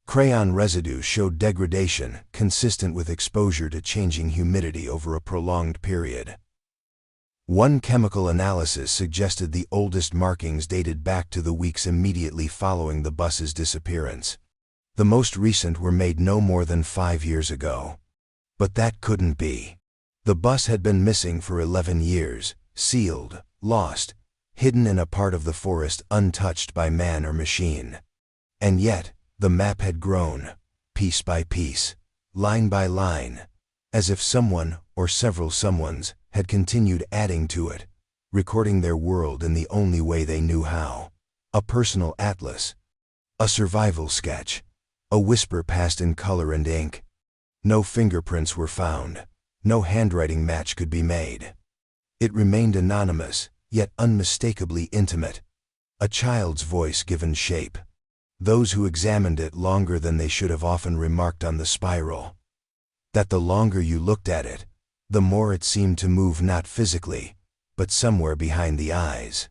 Crayon residue showed degradation consistent with exposure to changing humidity over a prolonged period. One chemical analysis suggested the oldest markings dated back to the weeks immediately following the bus's disappearance. The most recent were made no more than 5 years ago. But that couldn't be. The bus had been missing for 11 years, sealed, lost, hidden in a part of the forest untouched by man or machine. And yet, the map had grown, piece by piece, line by line, as if someone, or several someones, had continued adding to it, recording their world in the only way they knew how. A personal atlas. A survival sketch. A whisper passed in color and ink. No fingerprints were found. No handwriting match could be made. It remained anonymous, yet unmistakably intimate. A child's voice given shape. Those who examined it longer than they should have often remarked on the spiral that the longer you looked at it, the more it seemed to move not physically, but somewhere behind the eyes.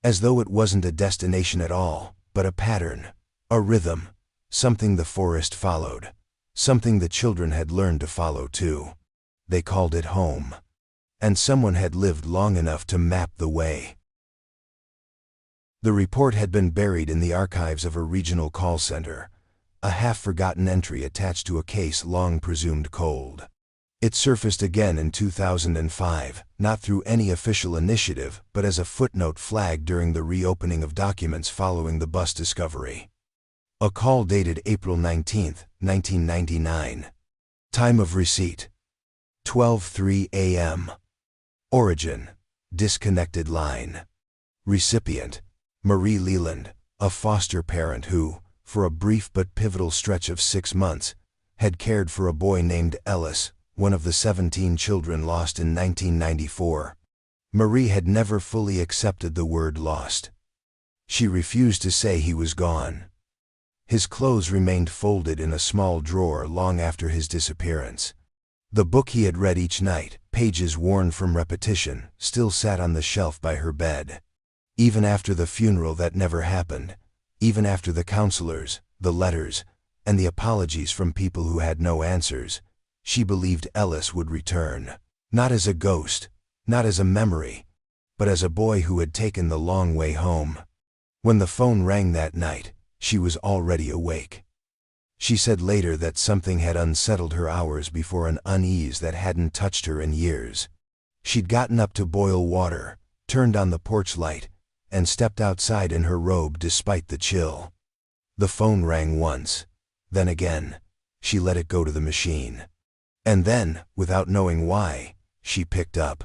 As though it wasn't a destination at all, but a pattern, a rhythm, something the forest followed, something the children had learned to follow too. They called it home. And someone had lived long enough to map the way. The report had been buried in the archives of a regional call center, a half-forgotten entry attached to a case long presumed cold. It surfaced again in 2005, not through any official initiative, but as a footnote flagged during the reopening of documents following the bus discovery. A call dated April 19, 1999. Time of receipt: 12:03 a.m. Origin: disconnected line. Recipient: Marie Leland, a foster parent who, for a brief but pivotal stretch of 6 months, had cared for a boy named Ellis, one of the 17 children lost in 1994. Marie had never fully accepted the word lost. She refused to say he was gone. His clothes remained folded in a small drawer long after his disappearance. The book he had read each night, pages worn from repetition, still sat on the shelf by her bed. Even after the funeral that never happened, even after the counselors, the letters, and the apologies from people who had no answers, she believed Ellis would return. Not as a ghost, not as a memory, but as a boy who had taken the long way home. When the phone rang that night, she was already awake. She said later that something had unsettled her hours before, an unease that hadn't touched her in years. She'd gotten up to boil water, turned on the porch light, and stepped outside in her robe despite the chill. The phone rang once, then again. She let it go to the machine. And then, without knowing why, she picked up.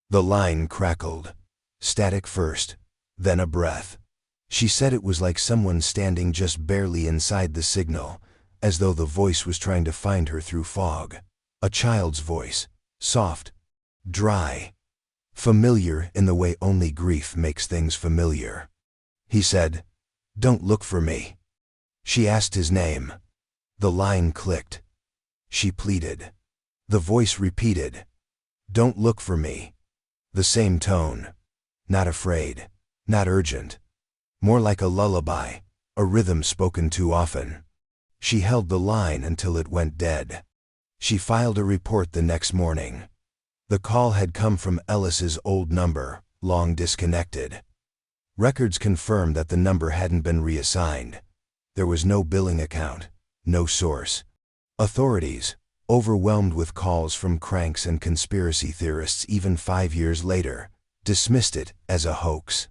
The line crackled. Static first, then a breath. She said it was like someone standing just barely inside the signal, as though the voice was trying to find her through fog. A child's voice, soft, dry, familiar in the way only grief makes things familiar. He said, "Don't look for me." She asked his name. The line clicked. She pleaded. The voice repeated, "Don't look for me." The same tone. Not afraid, not urgent. More like a lullaby, a rhythm spoken too often. She held the line until it went dead. She filed a report the next morning. The call had come from Ellis's old number, long disconnected. Records confirmed that the number hadn't been reassigned. There was no billing account, no source. Authorities, overwhelmed with calls from cranks and conspiracy theorists even 5 years later, dismissed it as a hoax.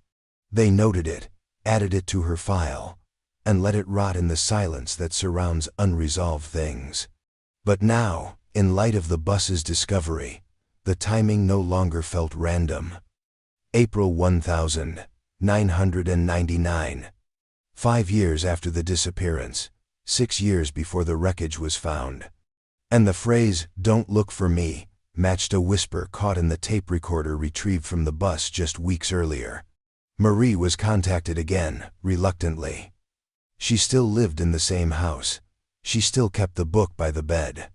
They noted it, added it to her file, and let it rot in the silence that surrounds unresolved things. But now, in light of the bus's discovery, the timing no longer felt random. April 1999. 5 years after the disappearance, 6 years before the wreckage was found. And the phrase, "Don't look for me," matched a whisper caught in the tape recorder retrieved from the bus just weeks earlier. Marie was contacted again, reluctantly. She still lived in the same house. She still kept the book by the bed.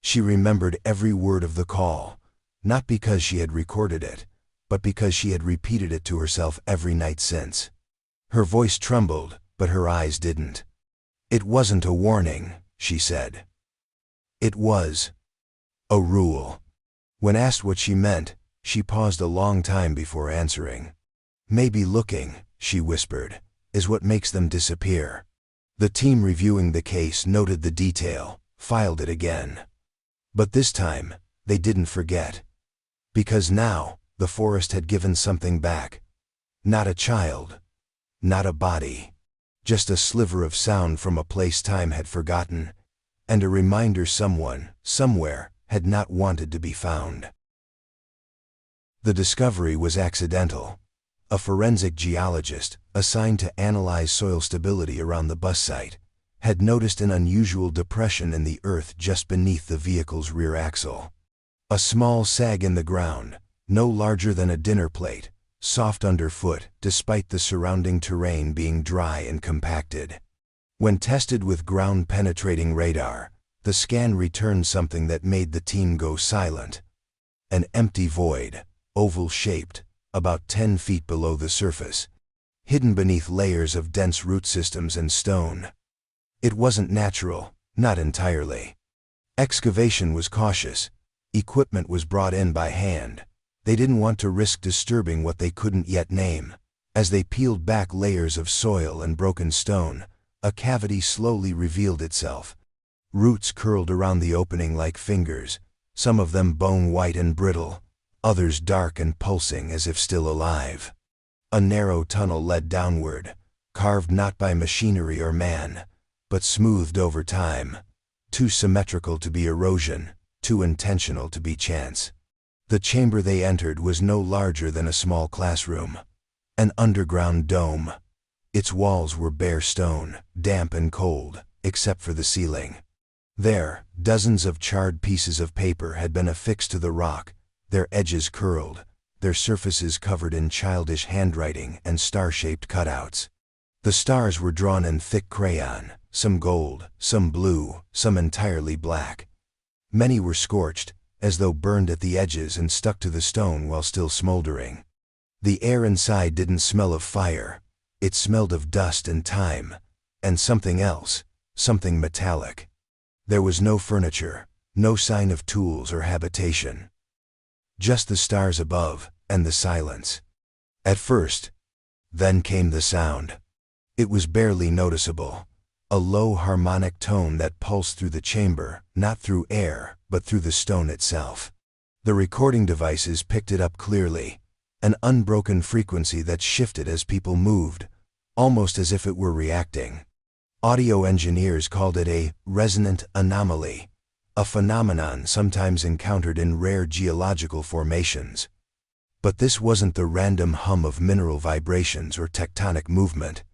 She remembered every word of the call, not because she had recorded it, but because she had repeated it to herself every night since. Her voice trembled, but her eyes didn't. "It wasn't a warning," she said. "It was a rule." When asked what she meant, she paused a long time before answering. "Maybe looking," she whispered, "is what makes them disappear." The team reviewing the case noted the detail, filed it again. But this time, they didn't forget. Because now, the forest had given something back. Not a child. Not a body. Just a sliver of sound from a place time had forgotten, and a reminder someone, somewhere, had not wanted to be found. The discovery was accidental. A forensic geologist, assigned to analyze soil stability around the bus site, had noticed an unusual depression in the earth just beneath the vehicle's rear axle. A small sag in the ground, no larger than a dinner plate, soft underfoot despite the surrounding terrain being dry and compacted. When tested with ground-penetrating radar, the scan returned something that made the team go silent. An empty void, oval-shaped, about 10 feet below the surface, hidden beneath layers of dense root systems and stone. It wasn't natural, not entirely. Excavation was cautious. Equipment was brought in by hand. They didn't want to risk disturbing what they couldn't yet name. As they peeled back layers of soil and broken stone, a cavity slowly revealed itself. Roots curled around the opening like fingers, some of them bone-white and brittle, others dark and pulsing as if still alive. A narrow tunnel led downward, carved not by machinery or man, but smoothed over time, too symmetrical to be erosion, too intentional to be chance. The chamber they entered was no larger than a small classroom, an underground dome. Its walls were bare stone, damp and cold, except for the ceiling. There, dozens of charred pieces of paper had been affixed to the rock, their edges curled, their surfaces covered in childish handwriting and star-shaped cutouts. The stars were drawn in thick crayon, some gold, some blue, some entirely black. Many were scorched, as though burned at the edges and stuck to the stone while still smoldering. The air inside didn't smell of fire. It smelled of dust and time, and something else, something metallic. There was no furniture, no sign of tools or habitation. Just the stars above, and the silence. At first, then came the sound. It was barely noticeable. A low harmonic tone that pulsed through the chamber, not through air, but through the stone itself. The recording devices picked it up clearly, an unbroken frequency that shifted as people moved, almost as if it were reacting. Audio engineers called it a resonant anomaly, a phenomenon sometimes encountered in rare geological formations. But this wasn't the random hum of mineral vibrations or tectonic movement.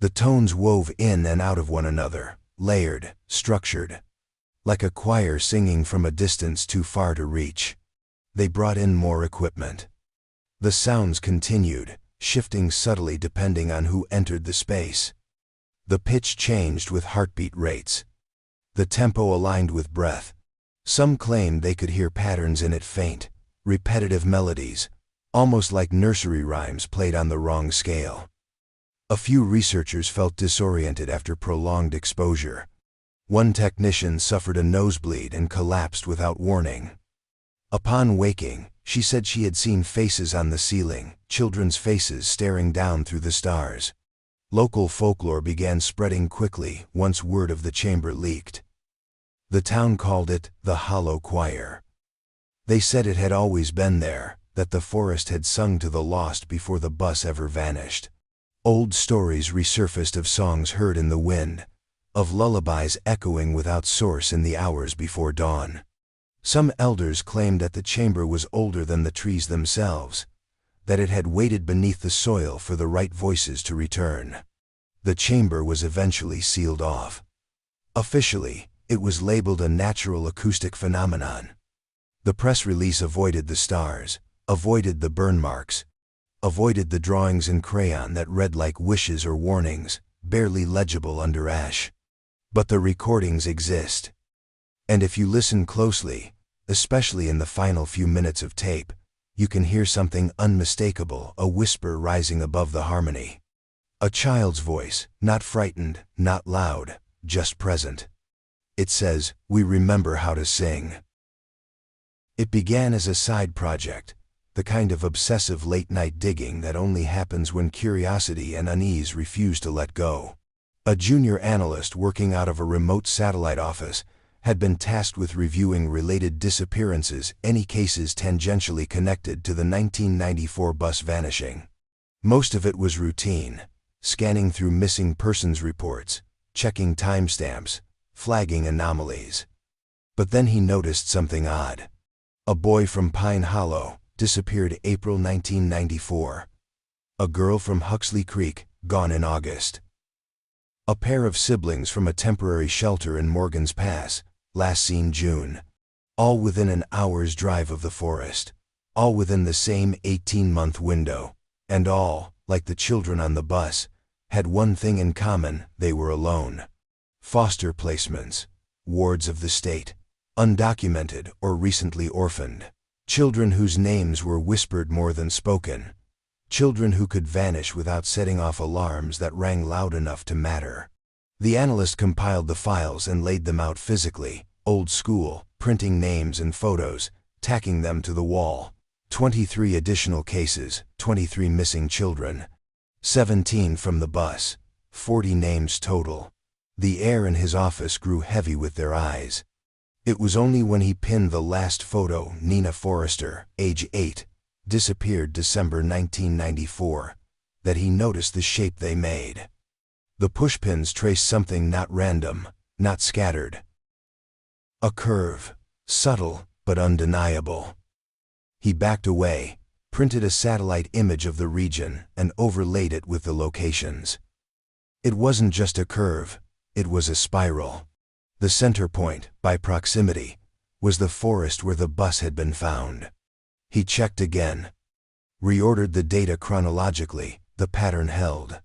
The tones wove in and out of one another, layered, structured, like a choir singing from a distance too far to reach. They brought in more equipment. The sounds continued, shifting subtly depending on who entered the space. The pitch changed with heartbeat rates. The tempo aligned with breath. Some claimed they could hear patterns in it, faint, repetitive melodies, almost like nursery rhymes played on the wrong scale. A few researchers felt disoriented after prolonged exposure. One technician suffered a nosebleed and collapsed without warning. Upon waking, she said she had seen faces on the ceiling, children's faces staring down through the stars. Local folklore began spreading quickly once word of the chamber leaked. The town called it the Hollow Choir. They said it had always been there, that the forest had sung to the lost before the bus ever vanished. Old stories resurfaced of songs heard in the wind, of lullabies echoing without source in the hours before dawn. Some elders claimed that the chamber was older than the trees themselves, that it had waited beneath the soil for the right voices to return. The chamber was eventually sealed off. Officially, it was labeled a natural acoustic phenomenon. The press release avoided the stars, avoided the burn marks, avoided the drawings in crayon that read like wishes or warnings, barely legible under ash. But the recordings exist. And if you listen closely, especially in the final few minutes of tape, you can hear something unmistakable, a whisper rising above the harmony. A child's voice, not frightened, not loud, just present. It says, "We remember how to sing." It began as a side project, the kind of obsessive late-night digging that only happens when curiosity and unease refuse to let go. A junior analyst working out of a remote satellite office had been tasked with reviewing related disappearances, any cases tangentially connected to the 1994 bus vanishing. Most of it was routine, scanning through missing persons reports, checking timestamps, flagging anomalies. But then he noticed something odd. A boy from Pine Hollow disappeared April 1994. A girl from Huxley Creek, gone in August. A pair of siblings from a temporary shelter in Morgan's Pass, last seen June. All within an hour's drive of the forest. All within the same 18-month window. And all, like the children on the bus, had one thing in common: they were alone. Foster placements, wards of the state, undocumented or recently orphaned. Children whose names were whispered more than spoken. Children who could vanish without setting off alarms that rang loud enough to matter. The analyst compiled the files and laid them out physically, old school, printing names and photos, tacking them to the wall. 23 additional cases, 23 missing children. 17 from the bus, 40 names total. The air in his office grew heavy with their eyes. It was only when he pinned the last photo, Nina Forrester, age 8, disappeared December 1994, that he noticed the shape they made. The pushpins traced something not random, not scattered. A curve, subtle but undeniable. He backed away, printed a satellite image of the region, and overlaid it with the locations. It wasn't just a curve, it was a spiral. The center point, by proximity, was the forest where the bus had been found. He checked again. Reordered the data chronologically, the pattern held.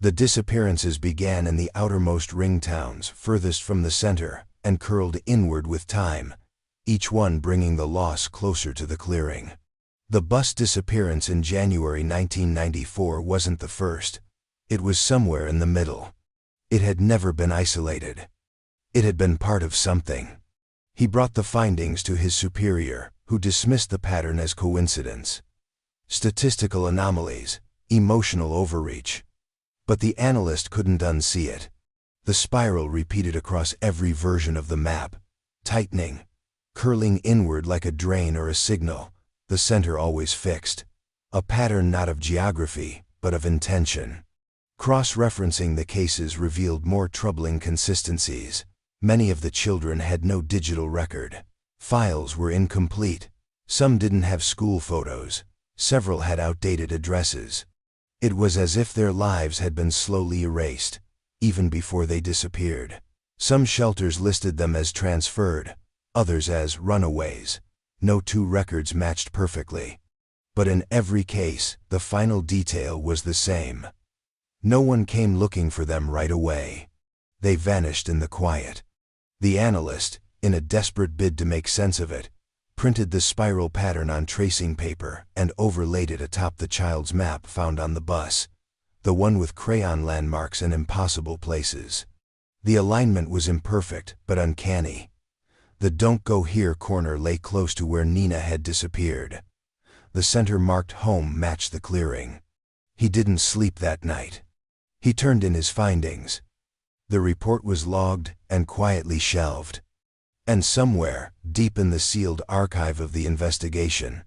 The disappearances began in the outermost ring towns, furthest from the center, and curled inward with time, each one bringing the loss closer to the clearing. The bus disappearance in January 1994 wasn't the first. It was somewhere in the middle. It had never been isolated. It had been part of something. He brought the findings to his superior, who dismissed the pattern as coincidence. Statistical anomalies, emotional overreach. But the analyst couldn't unsee it. The spiral repeated across every version of the map, tightening, curling inward like a drain or a signal, the center always fixed. A pattern not of geography, but of intention. Cross-referencing the cases revealed more troubling consistencies. Many of the children had no digital record. Files were incomplete. Some didn't have school photos. Several had outdated addresses. It was as if their lives had been slowly erased, even before they disappeared. Some shelters listed them as transferred, others as runaways. No two records matched perfectly. But in every case, the final detail was the same. No one came looking for them right away. They vanished in the quiet. The analyst, in a desperate bid to make sense of it, printed the spiral pattern on tracing paper and overlaid it atop the child's map found on the bus, the one with crayon landmarks and impossible places. The alignment was imperfect but uncanny. The "Don't Go Here" corner lay close to where Nina had disappeared. The center marked home matched the clearing. He didn't sleep that night. He turned in his findings. The report was logged and quietly shelved. And somewhere, deep in the sealed archive of the investigation,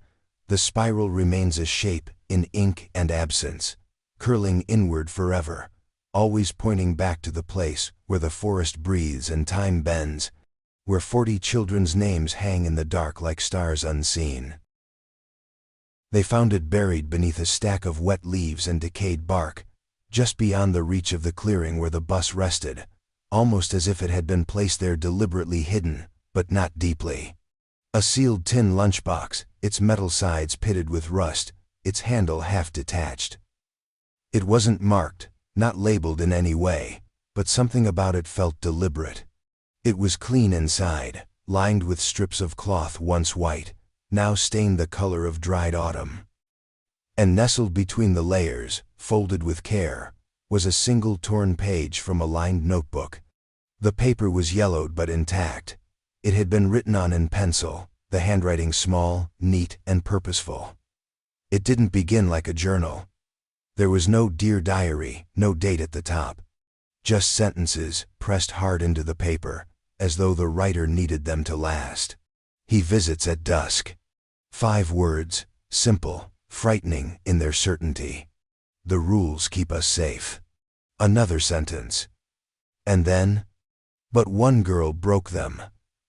the spiral remains a shape in ink and absence, curling inward forever, always pointing back to the place where the forest breathes and time bends, where 40 children's names hang in the dark like stars unseen. They found it buried beneath a stack of wet leaves and decayed bark, just beyond the reach of the clearing where the bus rested, almost as if it had been placed there deliberately hidden, but not deeply. A sealed tin lunchbox, its metal sides pitted with rust, its handle half detached. It wasn't marked, not labeled in any way, but something about it felt deliberate. It was clean inside, lined with strips of cloth once white, now stained the color of dried autumn. And nestled between the layers, folded with care, was a single torn page from a lined notebook. The paper was yellowed but intact. It had been written on in pencil, the handwriting small, neat, and purposeful. It didn't begin like a journal. There was no Dear Diary, no date at the top. Just sentences, pressed hard into the paper, as though the writer needed them to last. He visits at dusk. 5 words, simple, frightening in their certainty. The rules keep us safe. Another sentence. And then? But one girl broke them.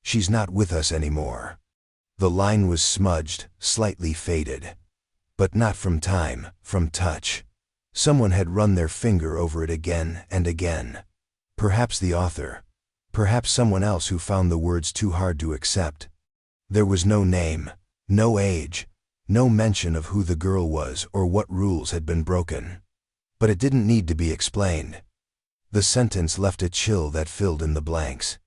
She's not with us anymore. The line was smudged, slightly faded. But not from time, from touch. Someone had run their finger over it again and again. Perhaps the author. Perhaps someone else who found the words too hard to accept. There was no name, no age, no mention of who the girl was or what rules had been broken. But it didn't need to be explained. The sentence left a chill that filled in the blanks.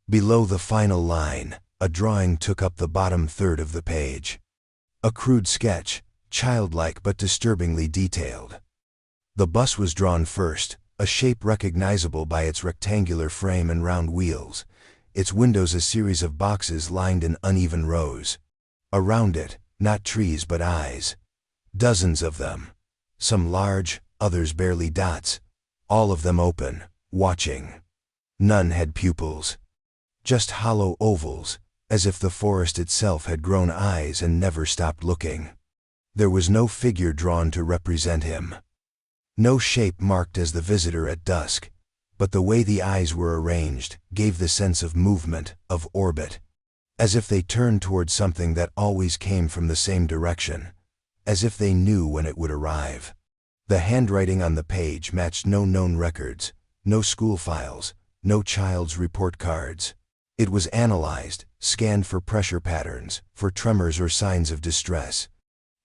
Below the final line, a drawing took up the bottom third of the page. A crude sketch, childlike but disturbingly detailed. The bus was drawn first, a shape recognizable by its rectangular frame and round wheels, its windows a series of boxes lined in uneven rows. Around it, not trees but eyes. Dozens of them. Some large, others barely dots. All of them open, watching. None had pupils. Just hollow ovals, as if the forest itself had grown eyes and never stopped looking. There was no figure drawn to represent him. No shape marked as the visitor at dusk, but the way the eyes were arranged gave the sense of movement, of orbit. As if they turned toward something that always came from the same direction. As if they knew when it would arrive. The handwriting on the page matched no known records, no school files, no child's report cards. It was analyzed, scanned for pressure patterns, for tremors or signs of distress.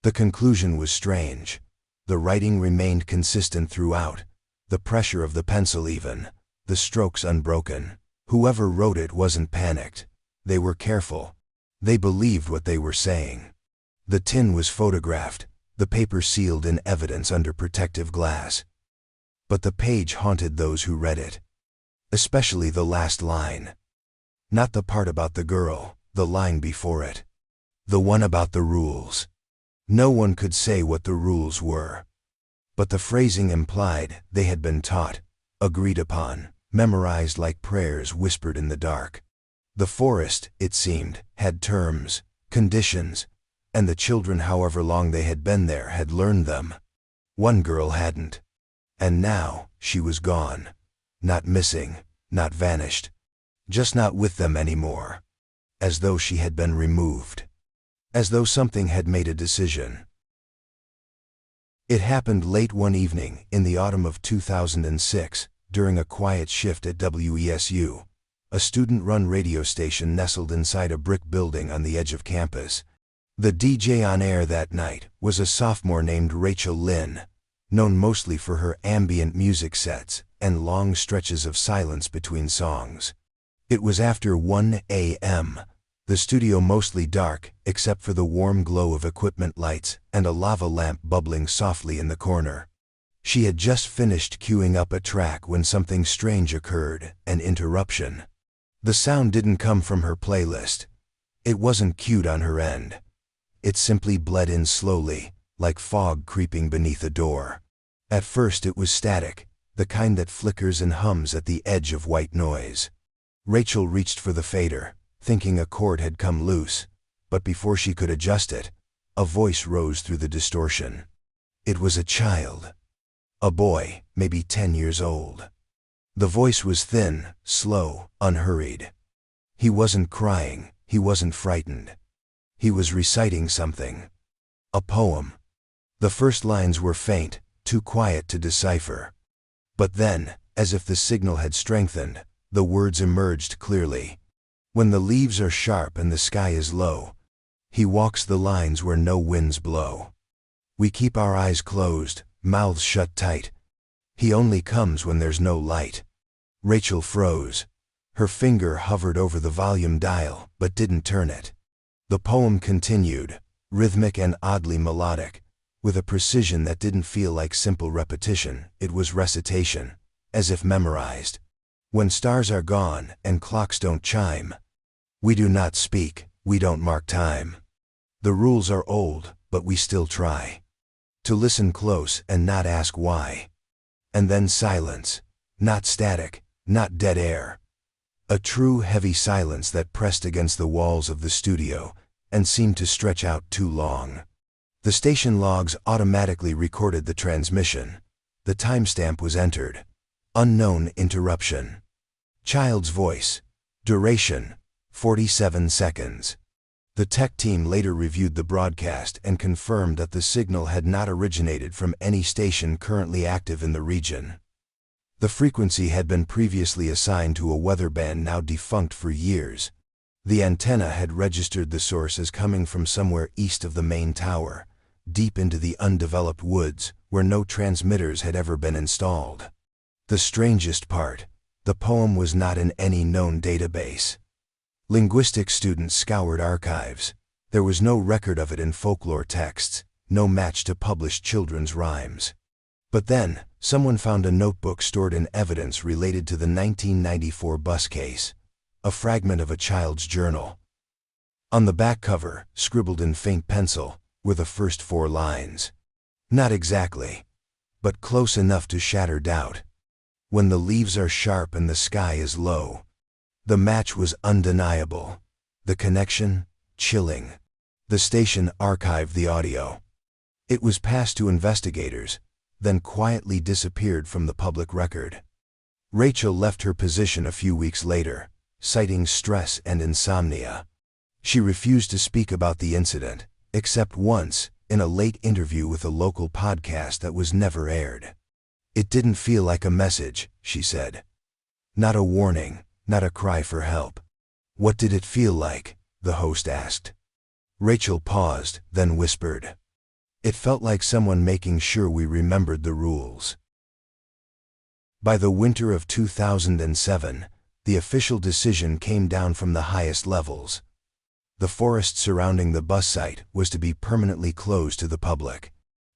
The conclusion was strange. The writing remained consistent throughout, the pressure of the pencil even, the strokes unbroken. Whoever wrote it wasn't panicked. They were careful. They believed what they were saying. The tin was photographed, the paper sealed in evidence under protective glass. But the page haunted those who read it. Especially the last line. Not the part about the girl, the line before it. The one about the rules. No one could say what the rules were. But the phrasing implied they had been taught, agreed upon, memorized like prayers whispered in the dark. The forest, it seemed, had terms, conditions, and the children, however long they had been there, had learned them. One girl hadn't. And now, she was gone. Not missing, not vanished. Just not with them anymore. As though she had been removed. As though something had made a decision. It happened late one evening in the autumn of 2006, during a quiet shift at WESU, a student-run radio station nestled inside a brick building on the edge of campus. The DJ on air that night was a sophomore named Rachel Lynn, known mostly for her ambient music sets and long stretches of silence between songs. It was after 1 a.m., the studio mostly dark except for the warm glow of equipment lights and a lava lamp bubbling softly in the corner. She had just finished queuing up a track when something strange occurred, an interruption. The sound didn't come from her playlist. It wasn't queued on her end. It simply bled in slowly, like fog creeping beneath a door. At first it was static, the kind that flickers and hums at the edge of white noise. Rachel reached for the fader, thinking a cord had come loose, but before she could adjust it, a voice rose through the distortion. It was a child. A boy, maybe 10 years old. The voice was thin, slow, unhurried. He wasn't crying, he wasn't frightened. He was reciting something. A poem. The first lines were faint, too quiet to decipher. But then, as if the signal had strengthened, the words emerged clearly. When the leaves are sharp and the sky is low, he walks the lines where no winds blow. We keep our eyes closed, mouths shut tight. He only comes when there's no light. Rachel froze. Her finger hovered over the volume dial, but didn't turn it. The poem continued, rhythmic and oddly melodic, with a precision that didn't feel like simple repetition. It was recitation, as if memorized. When stars are gone and clocks don't chime, we do not speak, we don't mark time. The rules are old, but we still try to listen close and not ask why. And then silence, not static, not dead air. A true heavy silence that pressed against the walls of the studio and seemed to stretch out too long. The station logs automatically recorded the transmission. The timestamp was entered. Unknown interruption. Child's voice. Duration, 47 seconds. The tech team later reviewed the broadcast and confirmed that the signal had not originated from any station currently active in the region. The frequency had been previously assigned to a weather band now defunct for years. The antenna had registered the source as coming from somewhere east of the main tower, deep into the undeveloped woods where no transmitters had ever been installed. The strangest part, the poem was not in any known database. Linguistics students scoured archives. There was no record of it in folklore texts, no match to published children's rhymes. But then, someone found a notebook stored in evidence related to the 1994 bus case, a fragment of a child's journal. On the back cover, scribbled in faint pencil, were the first 4 lines. Not exactly, but close enough to shatter doubt. When the leaves are sharp and the sky is low. The match was undeniable. The connection, chilling. The station archived the audio. It was passed to investigators, then quietly disappeared from the public record. Rachel left her position a few weeks later, citing stress and insomnia. She refused to speak about the incident, except once, in a late interview with a local podcast that was never aired. It didn't feel like a message, she said. Not a warning, not a cry for help. What did it feel like? The host asked. Rachel paused, then whispered. It felt like someone making sure we remembered the rules. By the winter of 2007, the official decision came down from the highest levels. The forest surrounding the bus site was to be permanently closed to the public.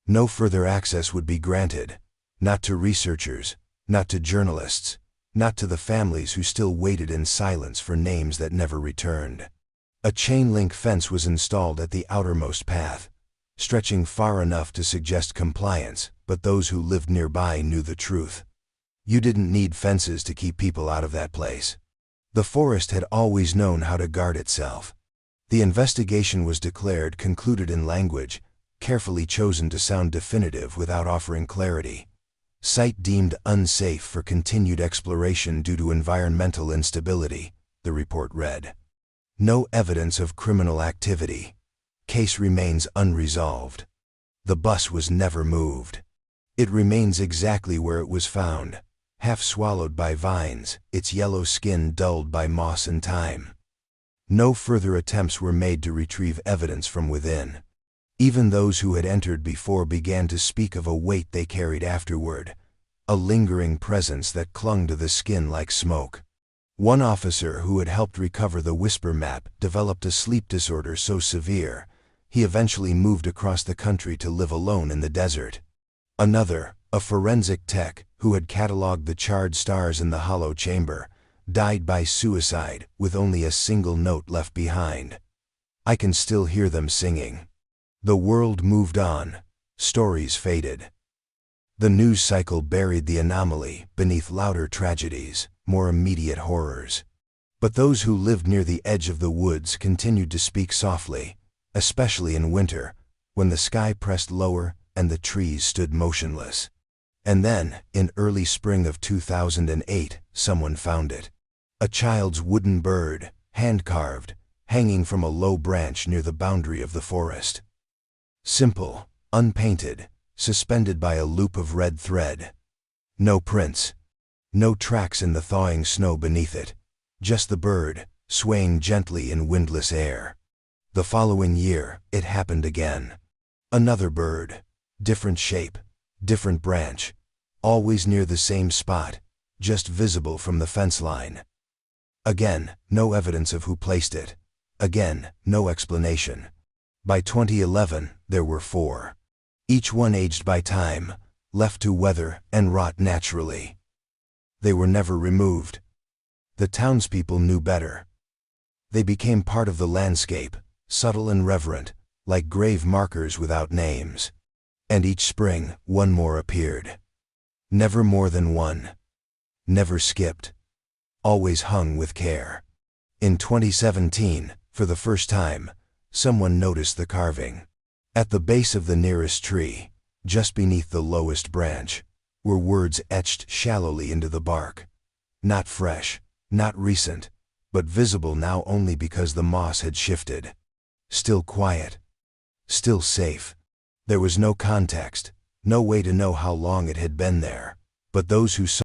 No further access would be granted, not to researchers, not to journalists, not to the families who still waited in silence for names that never returned. A chain-link fence was installed at the outermost path, stretching far enough to suggest compliance, but those who lived nearby knew the truth. You didn't need fences to keep people out of that place. The forest had always known how to guard itself. The investigation was declared concluded in language, carefully chosen to sound definitive without offering clarity. Site deemed unsafe for continued exploration due to environmental instability, the report read. No evidence of criminal activity. Case remains unresolved. The bus was never moved. It remains exactly where it was found, half swallowed by vines, its yellow skin dulled by moss and time. No further attempts were made to retrieve evidence from within. Even those who had entered before began to speak of a weight they carried afterward, a lingering presence that clung to the skin like smoke. One officer who had helped recover the Whisper map developed a sleep disorder so severe, he eventually moved across the country to live alone in the desert. Another, a forensic tech who had cataloged the charred stars in the hollow chamber, died by suicide with only a single note left behind. I can still hear them singing. The world moved on. Stories faded. The news cycle buried the anomaly beneath louder tragedies, more immediate horrors. But those who lived near the edge of the woods continued to speak softly, especially in winter, when the sky pressed lower and the trees stood motionless. And then, in early spring of 2008, someone found it. A child's wooden bird, hand-carved, hanging from a low branch near the boundary of the forest. Simple, unpainted, suspended by a loop of red thread. No prints. No tracks in the thawing snow beneath it. Just the bird, swaying gently in windless air. The following year, it happened again. Another bird. Different shape, different branch. Always near the same spot, just visible from the fence line. Again, no evidence of who placed it. Again, no explanation. By 2011, there were 4. Each one aged by time, left to weather and rot naturally. They were never removed. The townspeople knew better. They became part of the landscape, subtle and reverent, like grave markers without names. And each spring, one more appeared. Never more than one. Never skipped. Always hung with care. In 2017, for the first time, someone noticed the carving. At the base of the nearest tree, just beneath the lowest branch, were words etched shallowly into the bark. Not fresh, not recent, but visible now only because the moss had shifted. Still quiet. Still safe. There was no context, no way to know how long it had been there, but those who saw